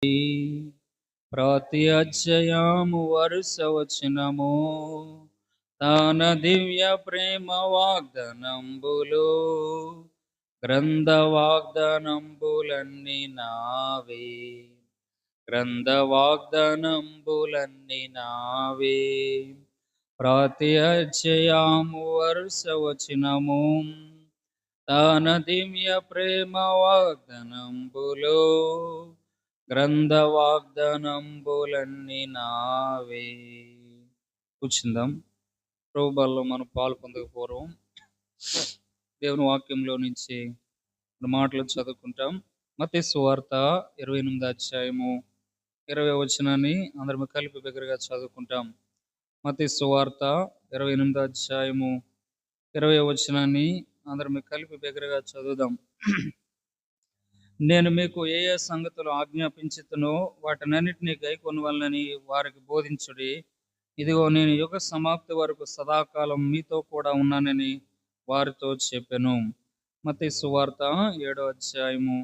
ప్రతి అధ్యాయము వరుస వచనము తన దివ్య ప్రేమ వాగ్దానంబులు గ్రంథ వాగ్దానంబులన్నీ నావే గ్రంథ వాగ్దానంబులన్నీ నావే ప్రతి అధ్యాయము వరుస వచనము తన దివ్య ప్రేమ వాగ్దానంబులు గ్రంథ వాగ్దానంబులన్నీ నావే. కూర్చుందాం. ప్రభువులో మనం పాలు పొందక పూర్వం దేవుని వాక్యంలో నుంచి మాటలు చదువుకుంటాం. మత్తయి సువార్త 28వ అధ్యాయము 20వ వచనాన్ని అందరం కలిపి బిగ్గరగా చదువుకుంటాం. మత్తయి సువార్త 28వ అధ్యాయము 20వ వచనాన్ని అందరం కలిపి బిగ్గరగా చదువుదాం. నేను మీకు ఏ ఏ సంగతులు ఆజ్ఞాపించుతునో వాటినన్నిటినీ గైకొనవలెనని వారికి బోధించుడి. ఇదిగో నేను యుగ సమాప్తి వరకు సదాకాలం మీతో కూడా ఉన్నానని వారితో చెప్పెను. మత్తయి సువార్త 7వ అధ్యాయము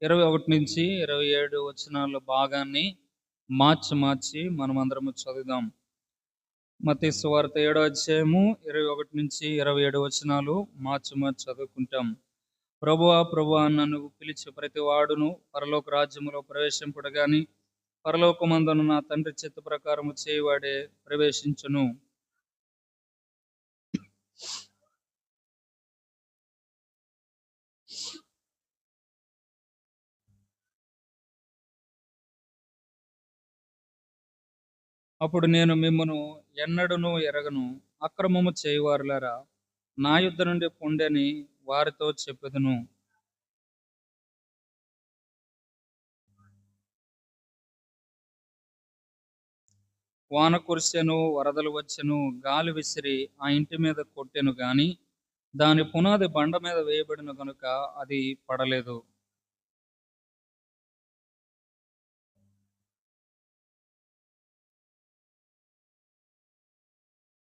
21 నుంచి 27 వచనాల భాగాన్ని మార్చి మనమందరము చదువుదాం. మత్తయి సువార్త 7వ అధ్యాయము 21 నుంచి 27 వచనాలు మార్చి చదువుకుంటాం. ప్రభువా ప్రభువా నన్ను పిలిచి ప్రతి వాడును పరలోక రాజ్యములో ప్రవేశింపుడు గాని పరలోకమందున నా తండ్రి చిత్త ప్రకారము చేయవాడే ప్రవేశించును. అప్పుడు నేను మిమ్మును ఎన్నడూను ఎరగను, అక్రమము చేయువారులారా నా యుద్ధ నుండి పొండని వారితో చెప్పుదును. వాన కురిసెను, వరదలు వచ్చెను, గాలి విసిరి ఆ ఇంటి మీద కొట్టెను గాని దాని పునాది బండ మీద వేయబడిన కనుక అది పడలేదు.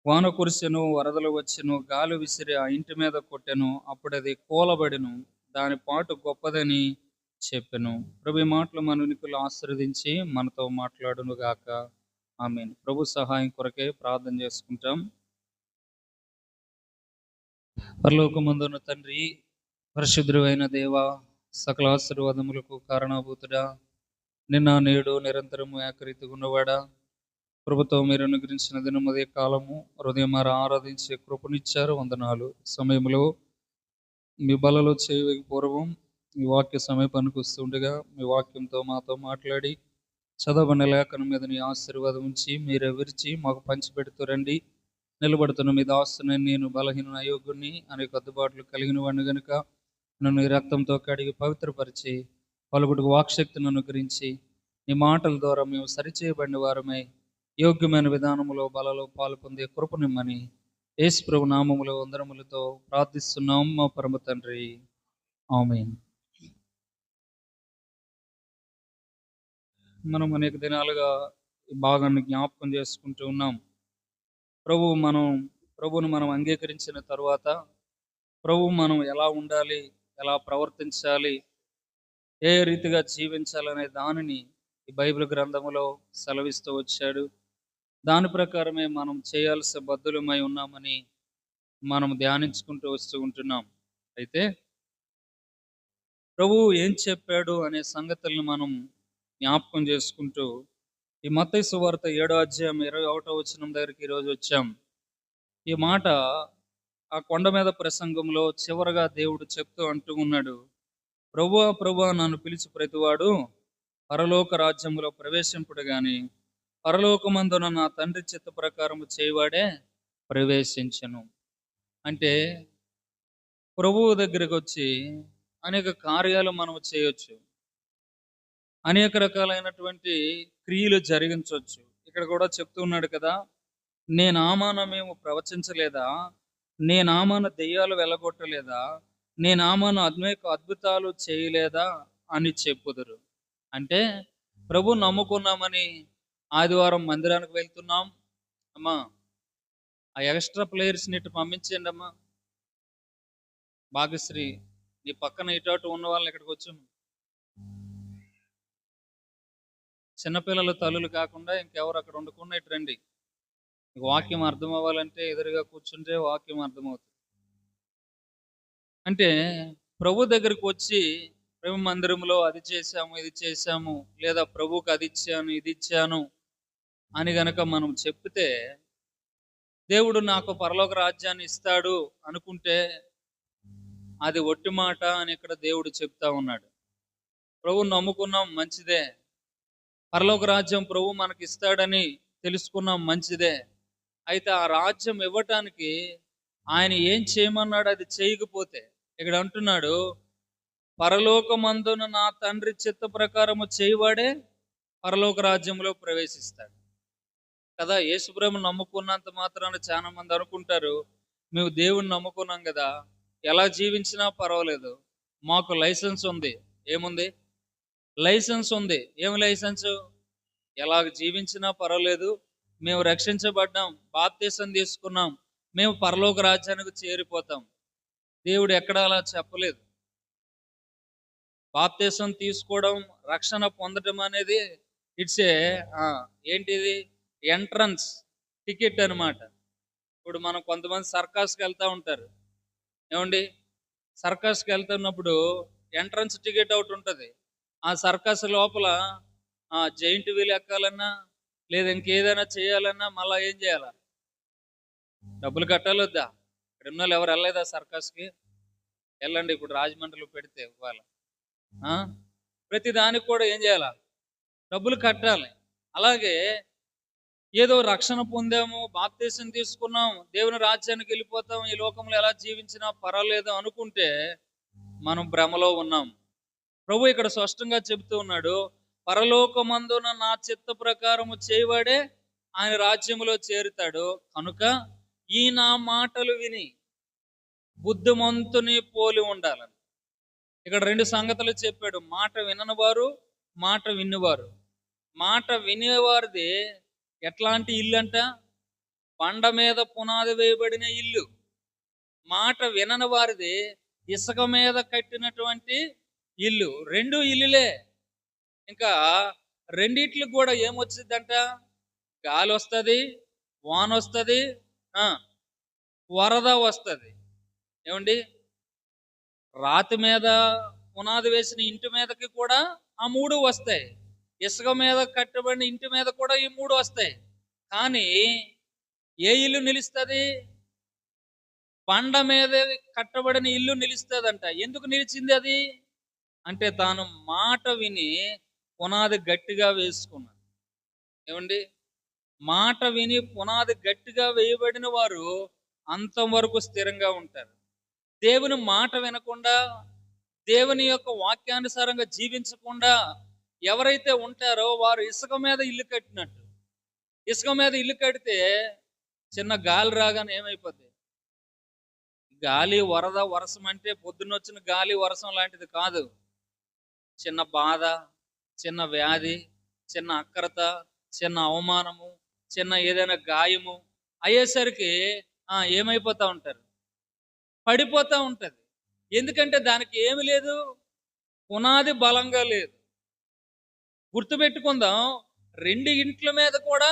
వాన కురిసెను, వరదలు వచ్చెను, గాలి విసిరి ఆ ఇంటి మీద కొట్టెను, అప్పుడు అది కూలబడెను, దాని పాటు గొప్పదని చెప్పెను. ప్రభు ఈ మాటలు మన ఉనికిలో ఆశీర్వదించి మనతో మాట్లాడును గాక. ఆమేన్. ప్రభు సహాయం కొరకే ప్రార్థన చేసుకుంటాం. పరలోకమందున్న తండ్రి, పరిశుద్ధుడైన దేవ, సకల ఆశీర్వాదములకు కారణభూతుడా, నిన్న నేడు నిరంతరము ఏకరీతిగా ఉన్నవాడా, ప్రభుతో మీరు అనుగ్రహించిన దినమదే కాలము హృదయం ఆరాధించే కృపనిచ్చారు. వందనాలు. సమయంలో మీ బలలో చేయక పూర్వం మీ వాక్య సమీపానికి వస్తుండగా మీ వాక్యంతో మాతో మాట్లాడి చదవని లేఖనం మీద నీ ఆశీర్వాదం ఉంచి మీరే విరిచి మాకు పంచిపెడుతూ రండి. నిలబడుతున్న మీ దాసుని నేను బలహీన అయోగ్యుని అనేక అద్దుబాట్లు కలిగిన వాడిని కనుక నన్ను ఈ రక్తంతో కడిగి పవిత్రపరిచి పలుకుడికి వాక్శక్తిని అనుగ్రహించి నీ మాటల ద్వారా మేము సరిచేయబడిన వారమై యోగ్యమైన విధానములో బలలో పాలు పొందే కృపనిమ్మని యేసు ప్రభు నామములో వందనములతో ప్రార్థిస్తున్నాం మా పరమ తండ్రి. ఆమేన్. మనం అనేక దినాలుగా ఈ భాగాన్ని జ్ఞాపకం చేసుకుంటూ ఉన్నాం. ప్రభువును మనం అంగీకరించిన తరువాత ప్రభు మనం ఎలా ఉండాలి, ఎలా ప్రవర్తించాలి, ఏ రీతిగా జీవించాలనే దానిని ఈ బైబిల్ గ్రంథములో సెలవిస్తూ వచ్చాడు. దాని ప్రకారమే మనం చేయాల్సిన బద్ధులమై ఉన్నామని మనం ధ్యానించుకుంటూ వస్తూ ఉంటున్నాం. అయితే ప్రభువు ఏం చెప్పాడు అనే సంగతులను మనం జ్ఞాపకం చేసుకుంటూ ఈ మత్తయి సువార్త 7వ అధ్యాయం 21వ వచనం దగ్గరికి ఈరోజు వచ్చాం. ఈ మాట ఆ కొండ మీద ప్రసంగంలో చివరగా దేవుడు చెప్తూ అంటూ ఉన్నాడు, ప్రభువా ప్రభువా నన్ను పిలిచి ప్రతివాడు పరలోక రాజ్యములో ప్రవేశింపుడు గాని పరలోకమందున నా తండ్రి చిత్త ప్రకారము చేయవాడే ప్రవేశించను. అంటే ప్రభువు దగ్గరికి వచ్చి అనేక కార్యాలు మనం చేయొచ్చు, అనేక రకాలైనటువంటి క్రియలు జరిగించవచ్చు. ఇక్కడ కూడా చెప్తూ ఉన్నాడు కదా, నే నామాన మేము ప్రవచించలేదా, నే నామాన దెయ్యాలు వెళ్ళగొట్టలేదా, నే నామాన అనేక అద్భుతాలు చేయలేదా అని చెప్పుదురు. అంటే ప్రభు నమ్ముకున్నామని ఆదివారం మందిరానికి వెళ్తున్నాం, అమ్మా ఆ ఎక్స్ట్రా ప్లేయర్స్ని ఇటు పంపించండి అమ్మా, భాగ్యశ్రీ నీ పక్కన ఇటు అటు ఉన్న వాళ్ళని ఇక్కడికి వచ్చాము. చిన్నపిల్లలు తల్లులు కాకుండా ఇంకెవరు అక్కడ ఉండకుండా ఇటు రండి. మీకు వాక్యం అర్థం అవ్వాలంటే ఎదురుగా కూర్చుంటే వాక్యం అర్థమవుతుంది. అంటే ప్రభు దగ్గరికి వచ్చి ప్రభు మందిరంలో అది చేశాము, ఇది చేశాము, లేదా ప్రభువుకి అది ఇచ్చాను, ఇది ఇచ్చాను అని గనక మనం చెప్తే దేవుడు నాకు పరలోక రాజ్యాన్ని ఇస్తాడు అనుకుంటే అది ఒట్టి మాట అని ఇక్కడ దేవుడు చెప్తా ఉన్నాడు. ప్రభు నమ్ముకున్నాం, మంచిదే. పరలోక రాజ్యం ప్రభు మనకి ఇస్తాడని తెలుసుకున్నాం, మంచిదే. అయితే ఆ రాజ్యం ఇవ్వటానికి ఆయన ఏం చేయమన్నాడు అది చేయకపోతే, ఇక్కడ అంటున్నాడు, పరలోకమందున నా తండ్రి చిత్త ప్రకారము చేయవాడే పరలోక రాజ్యంలో ప్రవేశిస్తాడు కదా. యేసుప్రభు నమ్ముకున్నంత మాత్రాన చాలా మంది అనుకుంటారు, మేము దేవుణ్ణి నమ్ముకున్నాం కదా, ఎలా జీవించినా పర్వాలేదు, మాకు లైసెన్స్ ఉంది. ఏముంది? లైసెన్స్ ఉంది. ఏమి లైసెన్సు? ఎలాగ జీవించినా పర్వాలేదు, మేము రక్షించబడ్డాం, బాప్తీసం తీసుకున్నాం, మేము పరలోక రాజ్యానికి చేరిపోతాం. దేవుడు ఎక్కడ అలా చెప్పలేదు. బాప్తీసం తీసుకోవడం, రక్షణ పొందడం అనేది ఇట్స్ ఏంటిది? ఎంట్రన్స్ టికెట్ అనమాట. ఇప్పుడు మనం కొంతమంది సర్కస్కి వెళ్తూ ఉంటారు. ఏమండి, సర్కస్కి వెళ్తున్నప్పుడు ఎంట్రన్స్ టికెట్ ఒకటి ఉంటుంది. ఆ సర్కస్ లోపల జైంట్ వీల్ ఎక్కాలన్నా లేదా ఇంకేదైనా చేయాలన్నా మళ్ళీ ఏం చేయాలా? డబ్బులు కట్టాలి వద్దా? ఇక్కడ ఉన్న వాళ్ళు ఎవరు వెళ్ళలేదా సర్కస్కి? వెళ్ళండి, ఇప్పుడు రాజమండ్రిలో పెడితే ఇవ్వాలి. ప్రతి దానికి కూడా ఏం చేయాలా? డబ్బులు కట్టాలి. అలాగే ఏదో రక్షణ పొందాము, బాప్తీసం తీసుకున్నాం, దేవుని రాజ్యానికి వెళ్ళిపోతాం, ఈ లోకంలో ఎలా జీవించినా పర్వాలేదు అనుకుంటే మనం భ్రమలో ఉన్నాం. ప్రభు ఇక్కడ స్పష్టంగా చెబుతూ ఉన్నాడు, పరలోకమందున నా చిత్త ప్రకారము చేయవాడే ఆయన రాజ్యములో చేరుతాడు. కనుక ఈ నా మాటలు విని బుద్ధిమంతుని పోలి ఉండాలని ఇక్కడ రెండు సంగతులు చెప్పాడు. మాట వినని వారు, మాట విన్నవారు. మాట వినేవారిది ఎట్లాంటి ఇల్లు అంట? బండ మీద పునాది వేయబడిన ఇల్లు. మాట వినని వారిది ఇసుక మీద కట్టినటువంటి ఇల్లు. రెండు ఇల్లులే. ఇంకా రెండిట్లకు కూడా ఏమొచ్చిందంట? గాలి వస్తుంది, వాన వస్తుంది, వరద వస్తుంది. ఏమండి, రాతి మీద పునాది వేసిన ఇంటి మీదకి కూడా ఆ మూడు వస్తాయి. ఇసుక మీద కట్టబడిన ఇంటి మీద కూడా ఈ మూడు వస్తాయి. కానీ ఏ ఇల్లు నిలుస్తుంది? బండ మీద కట్టబడిన ఇల్లు నిలుస్తుందంట. ఎందుకు నిలిచింది అది అంటే తాను మాట విని పునాది గట్టిగా వేసుకున్నాడు. ఏమండి, మాట విని పునాది గట్టిగా వేయబడిన వారు అంతవరకు స్థిరంగా ఉంటారు. దేవుని మాట వినకుండా, దేవుని యొక్క వాక్యానుసారంగా జీవించకుండా ఎవరైతే ఉంటారో వారు ఇసుక మీద ఇల్లు కట్టినట్టు. ఇసుక మీద ఇల్లు కడితే చిన్న గాలి రాగానే ఏమైపోద్ది? గాలి, వరద, వర్షం అంటే పొద్దున్నొచ్చిన గాలి వర్షం లాంటిది కాదు. చిన్న బాధ, చిన్న వ్యాధి, చిన్న అక్రత, చిన్న అవమానము, చిన్న ఏదైనా గాయము అయ్యేసరికి ఏమైపోతూ ఉంటారు? పడిపోతూ ఉంటుంది. ఎందుకంటే దానికి ఏమి లేదు, పునాది బలంగా లేదు. గుర్తుపెట్టుకుందాం, రెండు ఇంట్ల మీద కూడా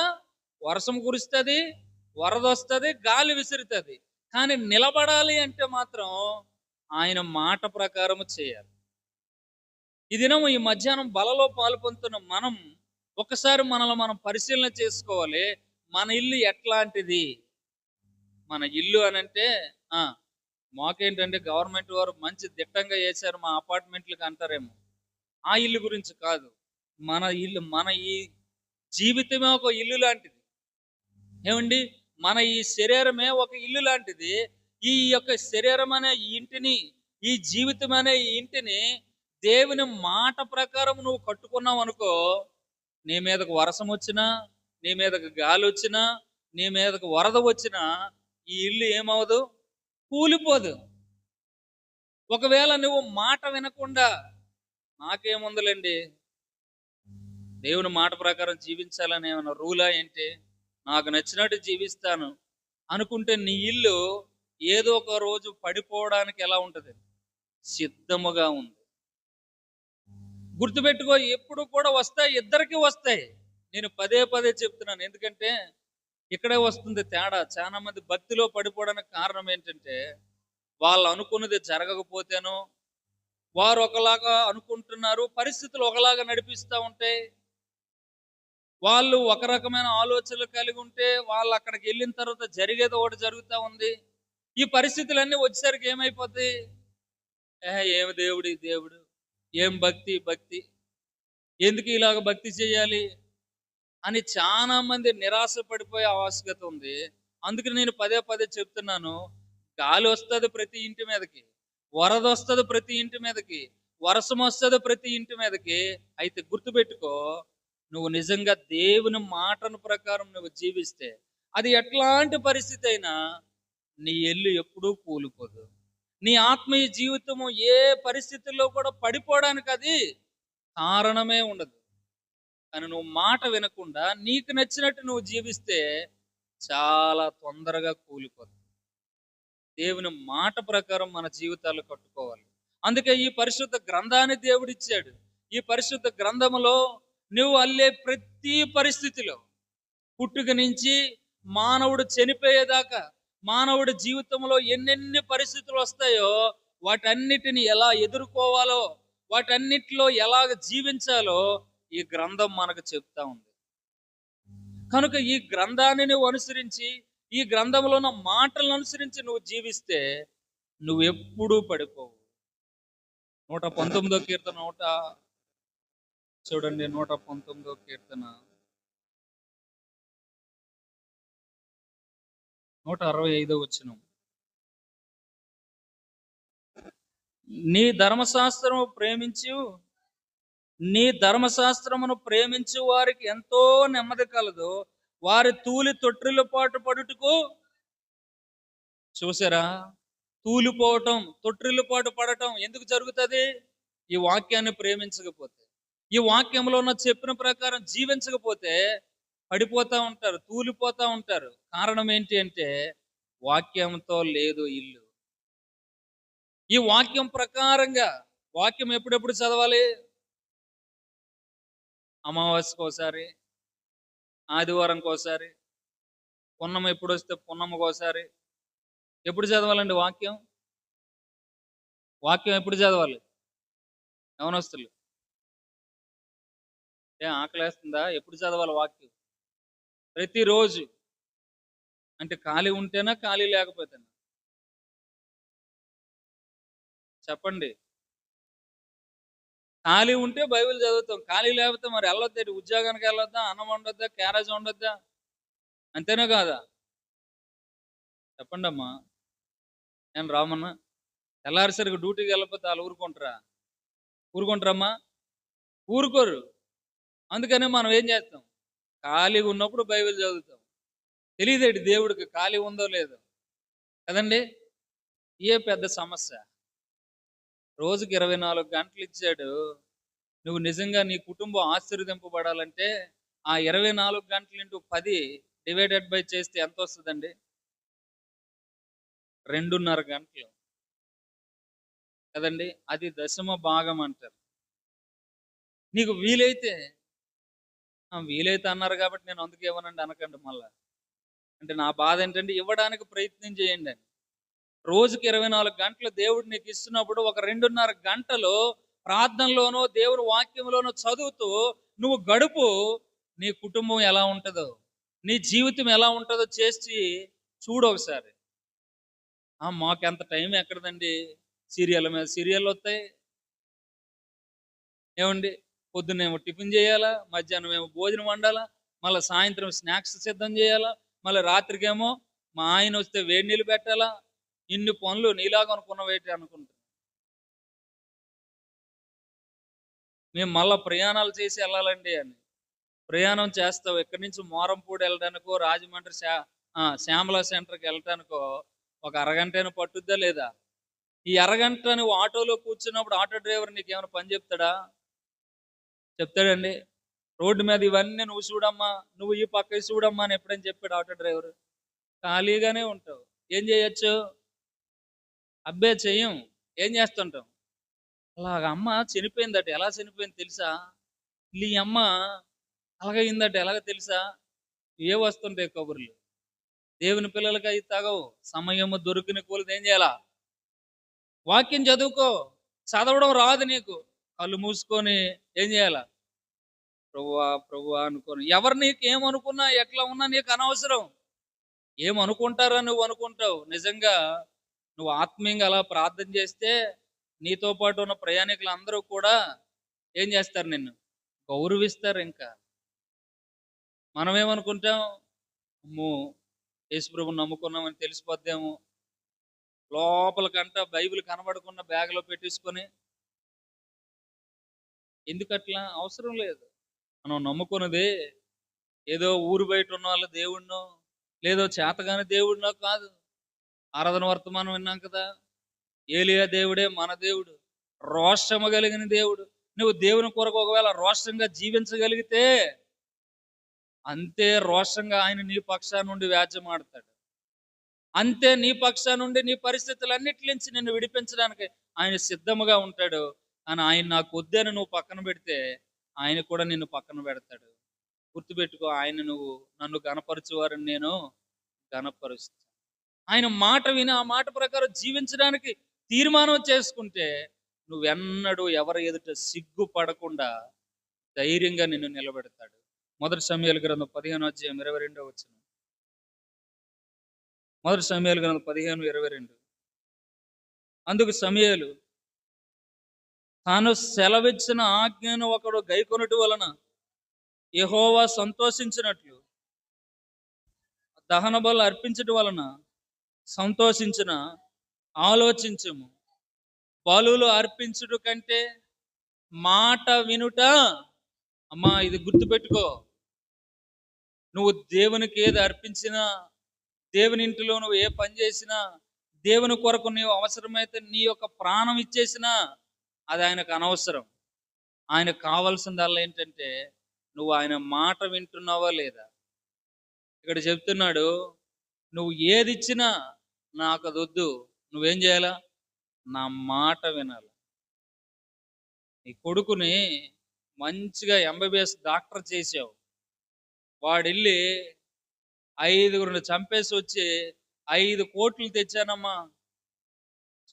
వర్షం కురుస్తుంది, వరద వస్తుంది, గాలి విసురుతుంది. కానీ నిలబడాలి అంటే మాత్రం ఆయన మాట ప్రకారం చేయాలి. ఈ దినం ఈ మధ్యాహ్నం బలలో పాల్పొందుతున్న మనం ఒకసారి మనల్ని మనం పరిశీలన చేసుకోవాలి. మన ఇల్లు ఎట్లాంటిది? మన ఇల్లు అనంటే మాకేంటంటే గవర్నమెంట్ వారు మంచి దిట్టంగా వేశారు మా అపార్ట్మెంట్లకు అంటారేమో. ఆ ఇల్లు గురించి కాదు. మన ఇల్లు, మన ఈ జీవితమే ఒక ఇల్లు లాంటిది. ఏమండి, మన ఈ శరీరమే ఒక ఇల్లు లాంటిది. ఈ యొక్క శరీరం అనే ఈ ఇంటిని, ఈ జీవితం అనే ఈ ఇంటిని దేవుని మాట ప్రకారం నువ్వు కట్టుకున్నావు అనుకో, నీ మీదకు వర్షం వచ్చినా, నీ మీదకు గాలి వచ్చినా, నీ మీదకు వరద వచ్చినా ఈ ఇల్లు ఏమవదు? కూలిపోదు. ఒకవేళ నువ్వు మాట వినకుండా, నాకేముందులేండి, దేవుని మాట ప్రకారం జీవించాలని ఏమైనా రూలా ఏంటి, నాకు నచ్చినట్టు జీవిస్తాను అనుకుంటే నీ ఇల్లు ఏదో ఒక రోజు పడిపోవడానికి ఎలా ఉంటుంది? సిద్ధముగా ఉంది. గుర్తుపెట్టుకో, ఎప్పుడు కూడా వస్తాయి, ఇద్దరికి వస్తాయి. నేను పదే పదే చెప్తున్నాను. ఎందుకంటే ఇక్కడే వస్తుంది తేడా. చాలా మంది భక్తిలో పడిపోవడానికి కారణం ఏంటంటే, వాళ్ళు అనుకున్నది జరగకపోతేనో, వారు ఒకలాగా అనుకుంటున్నారు, పరిస్థితులు ఒకలాగా నడిపిస్తా ఉంటాయి. వాళ్ళు ఒక రకమైన ఆలోచనలు కలిగి ఉంటే, వాళ్ళు అక్కడికి వెళ్ళిన తర్వాత జరిగేది ఒకటి జరుగుతా ఉంది. ఈ పరిస్థితులన్నీ వచ్చేసరికి ఏమైపోతాయి? ఏమి దేవుడు ఈ దేవుడు, ఏం భక్తి భక్తి, ఎందుకు ఇలాగ భక్తి చేయాలి అని చాలా మంది నిరాశ పడిపోయే ఆవశ్యకత ఉంది. అందుకని నేను పదే పదే చెప్తున్నాను. గాలి వస్తుంది ప్రతి ఇంటి మీదకి, వరద వస్తుంది ప్రతి ఇంటి మీదకి, వర్షం వస్తుంది ప్రతి ఇంటి మీదకి. అయితే గుర్తుపెట్టుకో, నువ్వు నిజంగా దేవుని మాటను ప్రకారం నువ్వు జీవిస్తే, అది ఎట్లాంటి పరిస్థితి అయినా నీ ఇల్లు ఎప్పుడూ కూలిపోదు. నీ ఆత్మీయ జీవితము ఏ పరిస్థితుల్లో కూడా పడిపోవడానికి అది కారణమే ఉండదు. కానీ నువ్వు మాట వినకుండా నీకు నచ్చినట్టు నువ్వు జీవిస్తే చాలా తొందరగా కూలిపోతుంది. దేవుని మాట ప్రకారం మన జీవితాలు కట్టుకోవాలి. అందుకే ఈ పరిశుద్ధ గ్రంథాన్ని దేవుడిచ్చాడు. ఈ పరిశుద్ధ గ్రంథములో నువ్వు అల్లే ప్రతి పరిస్థితిలో, పుట్టుక నుంచి మానవుడు చనిపోయేదాకా, మానవుడి జీవితంలో ఎన్నెన్ని పరిస్థితులు వస్తాయో వాటన్నిటిని ఎలా ఎదుర్కోవాలో, వాటన్నిటిలో ఎలాగ జీవించాలో ఈ గ్రంథం మనకు చెప్తా ఉంది. కనుక ఈ గ్రంథాన్ని నువ్వు అనుసరించి, ఈ గ్రంథంలో ఉన్న మాటలను అనుసరించి నువ్వు జీవిస్తే నువ్వు ఎప్పుడూ పడిపోవు. 119వ కీర్తన చూడండి. 119వ కీర్తన 165వ వచనం. నీ ధర్మశాస్త్రము ప్రేమించు, నీ ధర్మశాస్త్రమును ప్రేమించు వారికి ఎంతో నెమ్మది కలదు. వారి తూలి తొట్టిల్లు పాటు పడుటకు, చూసారా, తూలిపోవటం, తొట్టిల్లు పాటు పడటం ఎందుకు జరుగుతుంది? ఈ వాక్యాన్ని ప్రేమించకపోతే, ఈ వాక్యంలో ఉన్న చెప్పిన ప్రకారం జీవించకపోతే పడిపోతా ఉంటారు, తూలిపోతా ఉంటారు. కారణం ఏంటి అంటే వాక్యంతో లేదు ఇల్లు. ఈ వాక్యం ప్రకారంగా, వాక్యం ఎప్పుడెప్పుడు చదవాలి? అమావాస్యకు ఒకసారి, ఆదివారంకి ఒకసారి, పున్నం ఎప్పుడు వస్తే పున్నమ్మకు ఒకసారి. ఎప్పుడు చదవాలండి వాక్యం? వాక్యం ఎప్పుడు చదవాలి? యవనస్తులు, ఆకలేస్తుందా? ఎప్పుడు చదవాలి వాక్యం? ప్రతిరోజు. అంటే ఖాళీ ఉంటేనా, ఖాళీ లేకపోతేనా? చెప్పండి. ఖాళీ ఉంటే బైబిల్ చదువుతాం, ఖాళీ లేకపోతే మరి వెళ్ళొద్దా? ఉద్యోగానికి వెళ్ళొద్దా? అన్నం వండొద్దా? క్యారేజ్ వండొద్దా? అంతేనా కాదా? చెప్పండి అమ్మా. నేను రామన్నా, తెల్లారిసరికి డ్యూటీకి వెళ్ళకపోతే వాళ్ళు ఊరుకుంటారమ్మా? ఊరుకోరు. అందుకనే మనం ఏం చేస్తాం? ఖాళీగా ఉన్నప్పుడు బైబిల్ చదువుతాం. తెలియదేంటి దేవుడికి ఖాళీ ఉందో లేదో కదండి? ఏ పెద్ద సమస్య. రోజుకి 24 గంటలు ఇచ్చాడు. నువ్వు నిజంగా నీ కుటుంబం ఆశీర్వదింపబడాలంటే ఆ 24 గంటలు ఇంటూ 10 డివైడెడ్ బై చేస్తే ఎంత వస్తుందండి? 2.5 గంటలు కదండి? అది దశమ భాగం అంటారు. నీకు వీలైతే అన్నారు కాబట్టి నేను అందుకు ఇవ్వనండి అనకండి మళ్ళా. అంటే నా బాధ ఏంటంటే ఇవ్వడానికి ప్రయత్నం చేయండి అని. రోజుకి 24 గంటలు దేవుడు నీకు ఇస్తున్నప్పుడు ఒక 2.5 గంటలు ప్రార్థనలోనో దేవుడు వాక్యంలోనో చదువుతూ నువ్వు గడుపు. నీ కుటుంబం ఎలా ఉంటుందో, నీ జీవితం ఎలా ఉంటుందో చేసి చూడు ఒకసారి. మాకు ఎంత టైం ఎక్కడదండి? సీరియల్ మీద సీరియల్ వస్తాయి. ఏమండి, పొద్దున్నేమో టిఫిన్ చేయాలా, మధ్యాహ్నం ఏమో భోజనం వండాలా, మళ్ళీ సాయంత్రం స్నాక్స్ సిద్ధం చేయాలా, మళ్ళీ రాత్రికేమో మా ఆయన వస్తే వేడి నీళ్ళు పెట్టాలా. ఇన్ని పనులు నీలాగా అనుకున్నవేటి అనుకుంటా. మేము మళ్ళీ ప్రయాణాలు చేసి వెళ్ళాలండి అని. ప్రయాణం చేస్తావు, ఇక్కడి నుంచి మోరంపూడి వెళ్ళడానికో, రాజమండ్రి శ్యామల సెంటర్కి వెళ్ళటానికో ఒక అరగంటైనా పట్టుద్దా లేదా? ఈ అరగంట నువ్వు ఆటోలో కూర్చున్నప్పుడు ఆటో డ్రైవర్ నీకు ఏమైనా పని చెప్తాడండి? రోడ్డు మీద ఇవన్నీ నువ్వు చూడమ్మా, నువ్వు ఈ పక్క చూడమ్మా అని ఎప్పుడైనా చెప్పాడు ఆటో డ్రైవర్? ఖాళీగానే ఉంటావు. ఏం చేయొచ్చు? అబ్బే చెయ్యం. ఏం చేస్తుంటాం? అలాగ అమ్మ చనిపోయిందట. ఎలా చనిపోయింది తెలుసా? ఈ అమ్మ అలాగయిందట. ఎలాగో తెలుసా? వస్తుంటాయి కబుర్లు. దేవుని పిల్లలకి అయి తగవు. సమయము దొరికిన కొలది ఏం చేయాలా? వాక్యం చదువుకో. చదవడం రాదు నీకు. కళ్ళు మూసుకొని ఏం చేయాలా? ప్రభువా, ప్రభువా అనుకోని. ఎవరు నీకేమనుకున్నా, ఎట్లా ఉన్నా నీకు అనవసరం. ఏమనుకుంటారో నువ్వు అనుకుంటావు. నిజంగా నువ్వు ఆత్మీయంగా అలా ప్రార్థన చేస్తే నీతో పాటు ఉన్న ప్రయాణికులందరూ కూడా ఏం చేస్తారు? నిన్ను గౌరవిస్తారు ఇంకా. మనమేమనుకుంటాం? అమ్మో! యేసుప్రభుని నమ్ముకున్నామని తెలిసిపోద్దేమో. లోపలికంట బైబిల్ కనబడకుండా బ్యాగ్‌లో పెట్టేసుకొని ఎందుకట్లా? అవసరం లేదు. మనం నమ్ముకున్నది ఏదో ఊరు బయట ఉన్నోళ్ళ దేవుడినో, లేదో చేతగాని దేవుడినో కాదు. ఆరాధన వర్తమానం విన్నాం కదా! ఏలియా దేవుడే మన దేవుడు. రోషము కలిగిన దేవుడు. నువ్వు దేవుని కొరకు ఒకవేళ రోషంగా జీవించగలిగితే అంతే రోషంగా ఆయన నీ పక్షానుండి వ్యాజ్యమాడతాడు. అంతే నీ పక్షానుండి నీ పరిస్థితులన్నిటి నుంచి నిన్ను విడిపించడానికి ఆయన సిద్ధముగా ఉంటాడు. కానీ ఆయన నాకొద్దని నువ్వు పక్కన పెడితే ఆయన కూడా నిన్ను పక్కన పెడతాడు. గుర్తుపెట్టుకో, నన్ను గనపరచువారని నేను గనపరుస్తాను. ఆయన మాట విని ఆ మాట ప్రకారం జీవించడానికి తీర్మానం చేసుకుంటే నువ్వెన్నడూ ఎవరి ఎదుట సిగ్గుపడకుండా ధైర్యంగా నిన్ను నిలబెడతాడు. మొదటి సమూయేలు గ్రంథం 15:22. మొదటి సమూయేలు గ్రంథం 15:22. అందుకు సమూయేలు తాను సెలవిచ్చిన ఆజ్ఞను ఒకడు గైకొనుట వలన యెహోవా సంతోషించినట్లు దహన బలులు అర్పించడం వలన సంతోషించిన ఆలోచించము. బలులు అర్పించుట కంటే మాట వినుట. అమ్మా, ఇది గుర్తుపెట్టుకో. నువ్వు దేవునికి ఏది అర్పించినా, దేవుని ఇంటిలో నువ్వు ఏ పని చేసినా, దేవుని కొరకు నీవు అవసరమైతే నీ యొక్క ప్రాణం ఇచ్చేసినా అది ఆయనకు అనవసరం. ఆయనకు కావాల్సిందల్లా ఏంటంటే నువ్వు ఆయన మాట వింటున్నావా లేదా. ఇక్కడ చెప్తున్నాడు, నువ్వు ఏది ఇచ్చినా నాకు అది వద్దు, నువ్వేం చేయాలా? నా మాట వినాలి. నీ కొడుకుని మంచిగా ఎంబీబీఎస్ డాక్టర్ చేసావు. వాడెళ్ళి 5గురిని చంపేసి వచ్చి 5 కోట్లు తెచ్చానమ్మా,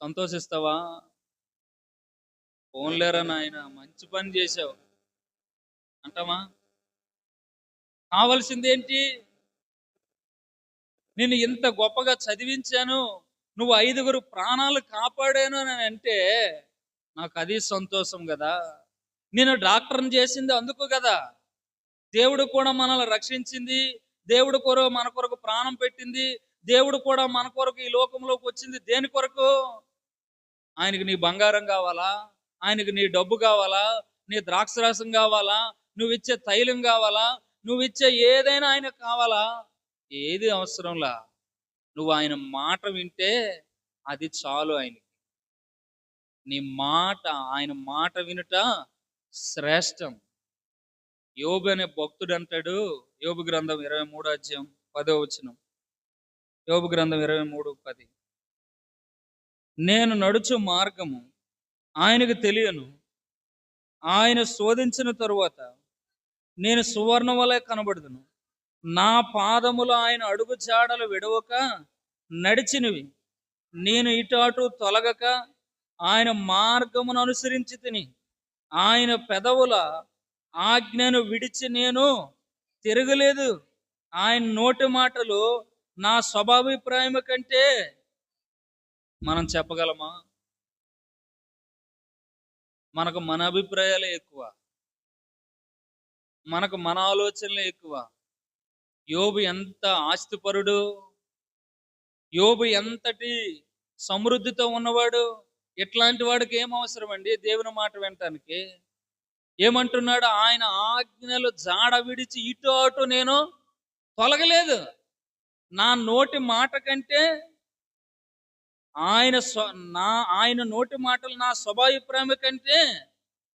సంతోషిస్తావా? పోన్లేరా నాయన, మంచి పని చేశావు అంటామా? కావాల్సింది ఏంటి? నేను ఇంత గొప్పగా చదివించాను, నువ్వు 5గురు ప్రాణాలు కాపాడాను అని అంటే నాకు అది సంతోషం కదా. నేను డాక్టర్ని చేసింది అందుకు కదా. దేవుడు కూడా మనల్ని రక్షించింది, దేవుడు కొరకు మన కొరకు ప్రాణం పెట్టింది, దేవుడు కూడా మన కొరకు ఈ లోకంలోకి వచ్చింది దేని కొరకు? ఆయనకి నీ బంగారం కావాలా? ఆయనకి నీ డబ్బు కావాలా? నీ ద్రాక్షరసం కావాలా? నువ్వు ఇచ్చే తైలం కావాలా? నువ్వు ఇచ్చే ఏదైనా ఆయనకు కావాలా? ఏది అవసరంలా. నువ్వు ఆయన మాట వింటే అది చాలు ఆయనకి. ఆయన మాట వినుట శ్రేష్టం. యోబు అనే భక్తుడు అంటాడు, యోబు గ్రంథం 23:10. యోబు గ్రంథం 23:10. నేను నడుచు మార్గము ఆయనకు తెలియను. ఆయన శోధించిన తరువాత నేను సువర్ణ వలె కనబడుదును. నా పాదములు ఆయన అడుగు జాడలు విడవక నడిచినవి. నేను ఇటు అటు తొలగక ఆయన మార్గమును అనుసరించి తిని, ఆయన పెదవుల ఆజ్ఞను విడిచి నేను తిరగలేదు. ఆయన నోటి మాటలు నా స్వభాభిప్రాయం కంటే మనం చెప్పగలమా? మనకు మన అభిప్రాయాలే ఎక్కువ, మనకు మన ఆలోచనలే ఎక్కువ. యోబు ఎంత ఆస్తిపరుడు, యోబు ఎంతటి సమృద్ధితో ఉన్నవాడు. ఇట్లాంటి వాడికి ఏం అవసరం అండి దేవుని మాట వినటానికి? ఏమంటున్నాడు? ఆయన ఆజ్ఞలు జాడ విడిచి ఇటు అటు నేను తొలగలేదు. నా నోటి మాట కంటే ఆయన నోటి మాటలు నా స్వభావిప్రాయం కంటే.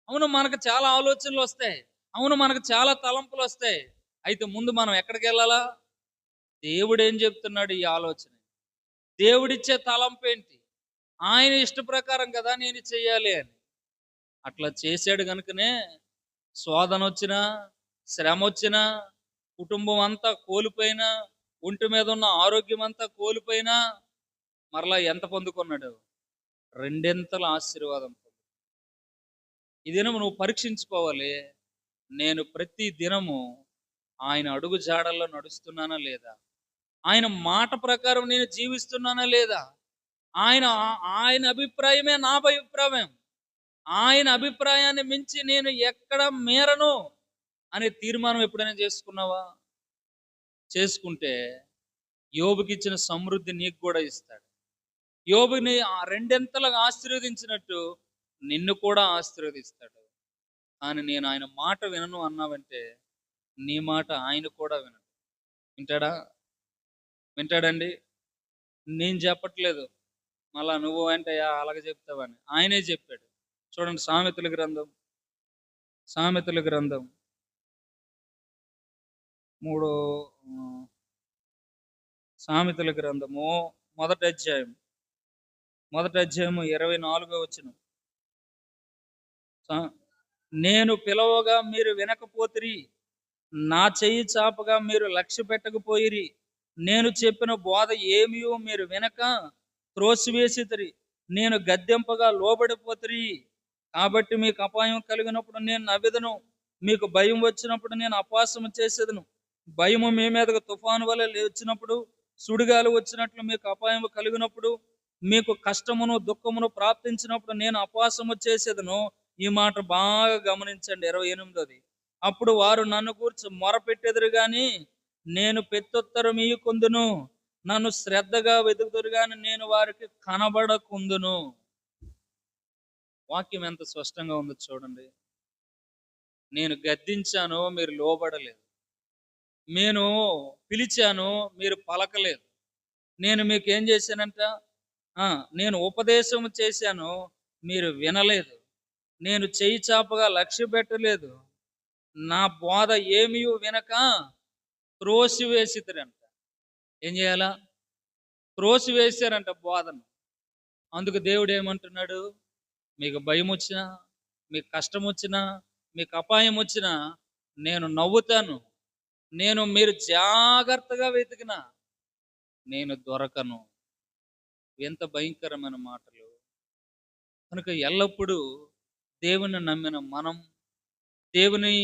అవును, మనకు చాలా ఆలోచనలు వస్తాయి, అవును మనకు చాలా తలంపులు వస్తాయి. అయితే ముందు మనం ఎక్కడికి వెళ్ళాలా? దేవుడు ఏం చెప్తున్నాడు ఈ ఆలోచన? దేవుడిచ్చే తలంపు ఏంటి? ఆయన ఇష్ట ప్రకారం కదా నేను చెయ్యాలి అని. అట్లా చేశాడు కనుకనే శోధన వచ్చినా, శ్రమ వచ్చినా, కుటుంబం అంతా కోల్పోయినా, ఒంటి మీద ఉన్న ఆరోగ్యం అంతా కోల్పోయినా మరలా ఎంత పొందుకున్నాడు? రెండింతల ఆశీర్వాదం. ఈ దినం నువ్వు పరీక్షించుకోవాలి. నేను ప్రతి దినము ఆయన అడుగు జాడల్లో నడుస్తున్నానా లేదా? ఆయన మాట ప్రకారం నేను జీవిస్తున్నానా లేదా? ఆయన ఆయన అభిప్రాయమే నా అభిప్రాయం. ఆయన అభిప్రాయాన్ని మించి నేను ఎక్కడ మేరను అనే తీర్మానం ఎప్పుడైనా చేసుకున్నావా? చేసుకుంటే యోబుకి ఇచ్చిన సమృద్ధి నీకు కూడా ఇస్తాడు. యోబుని రెండింతలుగా ఆశీర్వదించినట్టు నిన్ను కూడా ఆశీర్వదిస్తాడు. కానీ నేను ఆయన మాట వినను అన్నావంటే నీ మాట ఆయన కూడా వినడు. వింటాడా? వింటాడండి? నేను చెప్పట్లేదు, మళ్ళా నువ్వు అంటే అలాగే చెప్తావని. ఆయనే చెప్పాడు. చూడండి, సామెతల గ్రంథం 3 సామెతల గ్రంథము మొదటి అధ్యాయం 24వ వచనం. నేను పిలవగా మీరు వినకపోతిరి, నా చెయ్యి చాపగా మీరు లక్ష్య పెట్టకపోయిరి. నేను చెప్పిన బోధ ఏమియో మీరు వినక త్రోసివేసితిరి. నేను గద్దెంపగా లోబడిపోతిరి. కాబట్టి మీకు అపాయం కలిగినప్పుడు నేను నవ్వెదను, మీకు భయం వచ్చినప్పుడు నేను అపహాస్యము చేసేదను. భయము మీ మీదకు తుఫాను వలె వచ్చినప్పుడు, సుడిగాలి వచ్చినట్లు మీకు అపాయం కలిగినప్పుడు, మీకు కష్టమును దుఃఖమును ప్రాప్తించినప్పుడు నేను అపహాస్యము చేసేదను. ఈ మాట బాగా గమనించండి. 28వ. అప్పుడు వారు నన్ను గూర్చి మొరపెట్టెదరు గాని నేను పెత్తుత్తరం ఇయ్యకుందును. నన్ను శ్రద్ధగా వెతుకుదురు గాని నేను వారికి కనబడకుందును. వాక్యం ఎంత స్పష్టంగా ఉందో చూడండి. నేను గద్దించాను, మీరు లోబడలేదు. నేను పిలిచాను, మీరు పలకలేదు. నేను మీకు ఏం చేశానంట? నేను ఉపదేశం చేశాను, మీరు వినలేదు. నేను చెయ్యి చాపగా లక్ష్య పెట్టలేదు. నా బోధ ఏమీ వినక త్రోసివేసిద్దరంట. ఏం చేయాలా? త్రోసివేశారంట బోధను. అందుకు దేవుడు ఏమంటున్నాడు? మీకు భయం వచ్చినా, మీకు కష్టం వచ్చినా, మీకు అపాయం వచ్చినా నేను నవ్వుతాను. మీరు జాగ్రత్తగా వెతికినా నేను దొరకను. ఎంత భయంకరమైన మాటలు! కనుక ఎల్లప్పుడూ దేవుని నమ్మిన మనం, దేవుని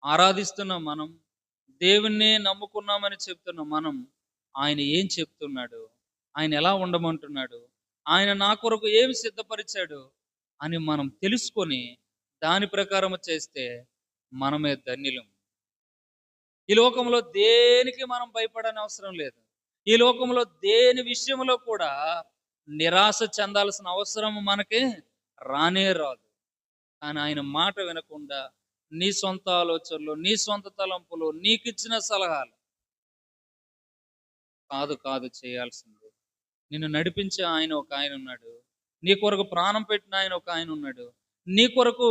ఆరాధిస్తున్న మనం, దేవుణ్ణి నమ్ముకున్నామని చెప్తున్న మనం, ఆయన ఏం చెప్తున్నాడు, ఆయన ఎలా ఉండమంటున్నాడు, ఆయన నా కొరకు ఏమి సిద్ధపరిచాడు అని మనం తెలుసుకొని దాని ప్రకారం చేస్తే మనమే ధన్యులం. ఈ లోకంలో దేనికి మనం భయపడని అవసరం లేదు. ఈ లోకంలో దేని విషయంలో కూడా నిరాశ చెందాల్సిన అవసరం మనకి రానే రాదు. కానీ ఆయన మాట వినకుండా నీ సొంత ఆలోచనలు, నీ సొంత తలంపులు, నీకిచ్చిన సలహాలు కాదు చేయాల్సింది. నిన్ను నడిపించే ఆయన ఒక ఆయన ఉన్నాడు. నీ కొరకు ప్రాణం పెట్టిన ఆయన ఒక ఆయన ఉన్నాడు. నీ కొరకు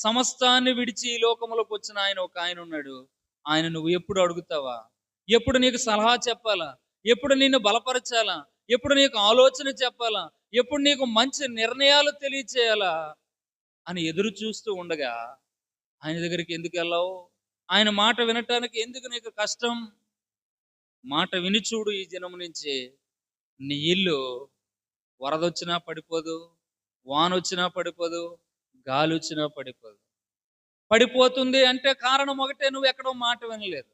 సమస్తాన్ని విడిచి ఈ లోకంలోకి వచ్చిన ఆయన ఒక ఆయన ఉన్నాడు. ఆయన నువ్వు ఎప్పుడు అడుగుతావా? ఎప్పుడు నీకు సలహా చెప్పాలా? ఎప్పుడు నిన్ను బలపరచాలా? ఎప్పుడు నీకు ఆలోచన చెప్పాలా? ఎప్పుడు నీకు మంచి నిర్ణయాలు తెలియచేయాలా అని ఎదురు చూస్తూ ఉండగా ఆయన దగ్గరికి ఎందుకు వెళ్ళావు? ఆయన మాట వినటానికి ఎందుకు నీకు కష్టం? మాట విని చూడు. ఈ జనం నుంచి నీ ఇల్లు వరదొచ్చినా పడిపోదు, వానొచ్చినా పడిపోదు, గాలి వచ్చినా పడిపోదు. పడిపోతుంది అంటే కారణం ఒకటే, నువ్వు ఎక్కడో మాట వినలేదు.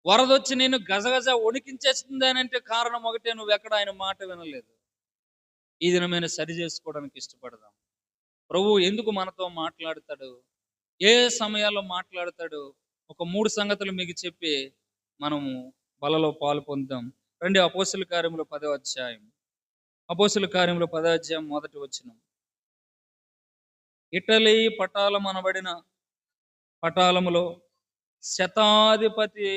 వరదొచ్చి నేను గజగజ వణికించేస్తుంది అని అంటే కారణం ఒకటే, నువ్వు ఎక్కడ ఆయన మాట వినలేదు. ఈ దినమైన సరి చేసుకోవడానికి ఇష్టపడదాం. ప్రభువు ఎందుకు మనతో మాట్లాడతాడు, ఏ సమయాల్లో మాట్లాడతాడు, ఒక 3 సంగతులు మీకు చెప్పి మనము బలలో పాలు పొందుదాం. రండి, అపోస్తల కార్యములు 10వ అధ్యాయం. అపోస్తల కార్యములు 10వ అధ్యాయం మొదటి వచనం. ఇటలీ పటాలం అనబడిన పటాలములో శతాధిపతి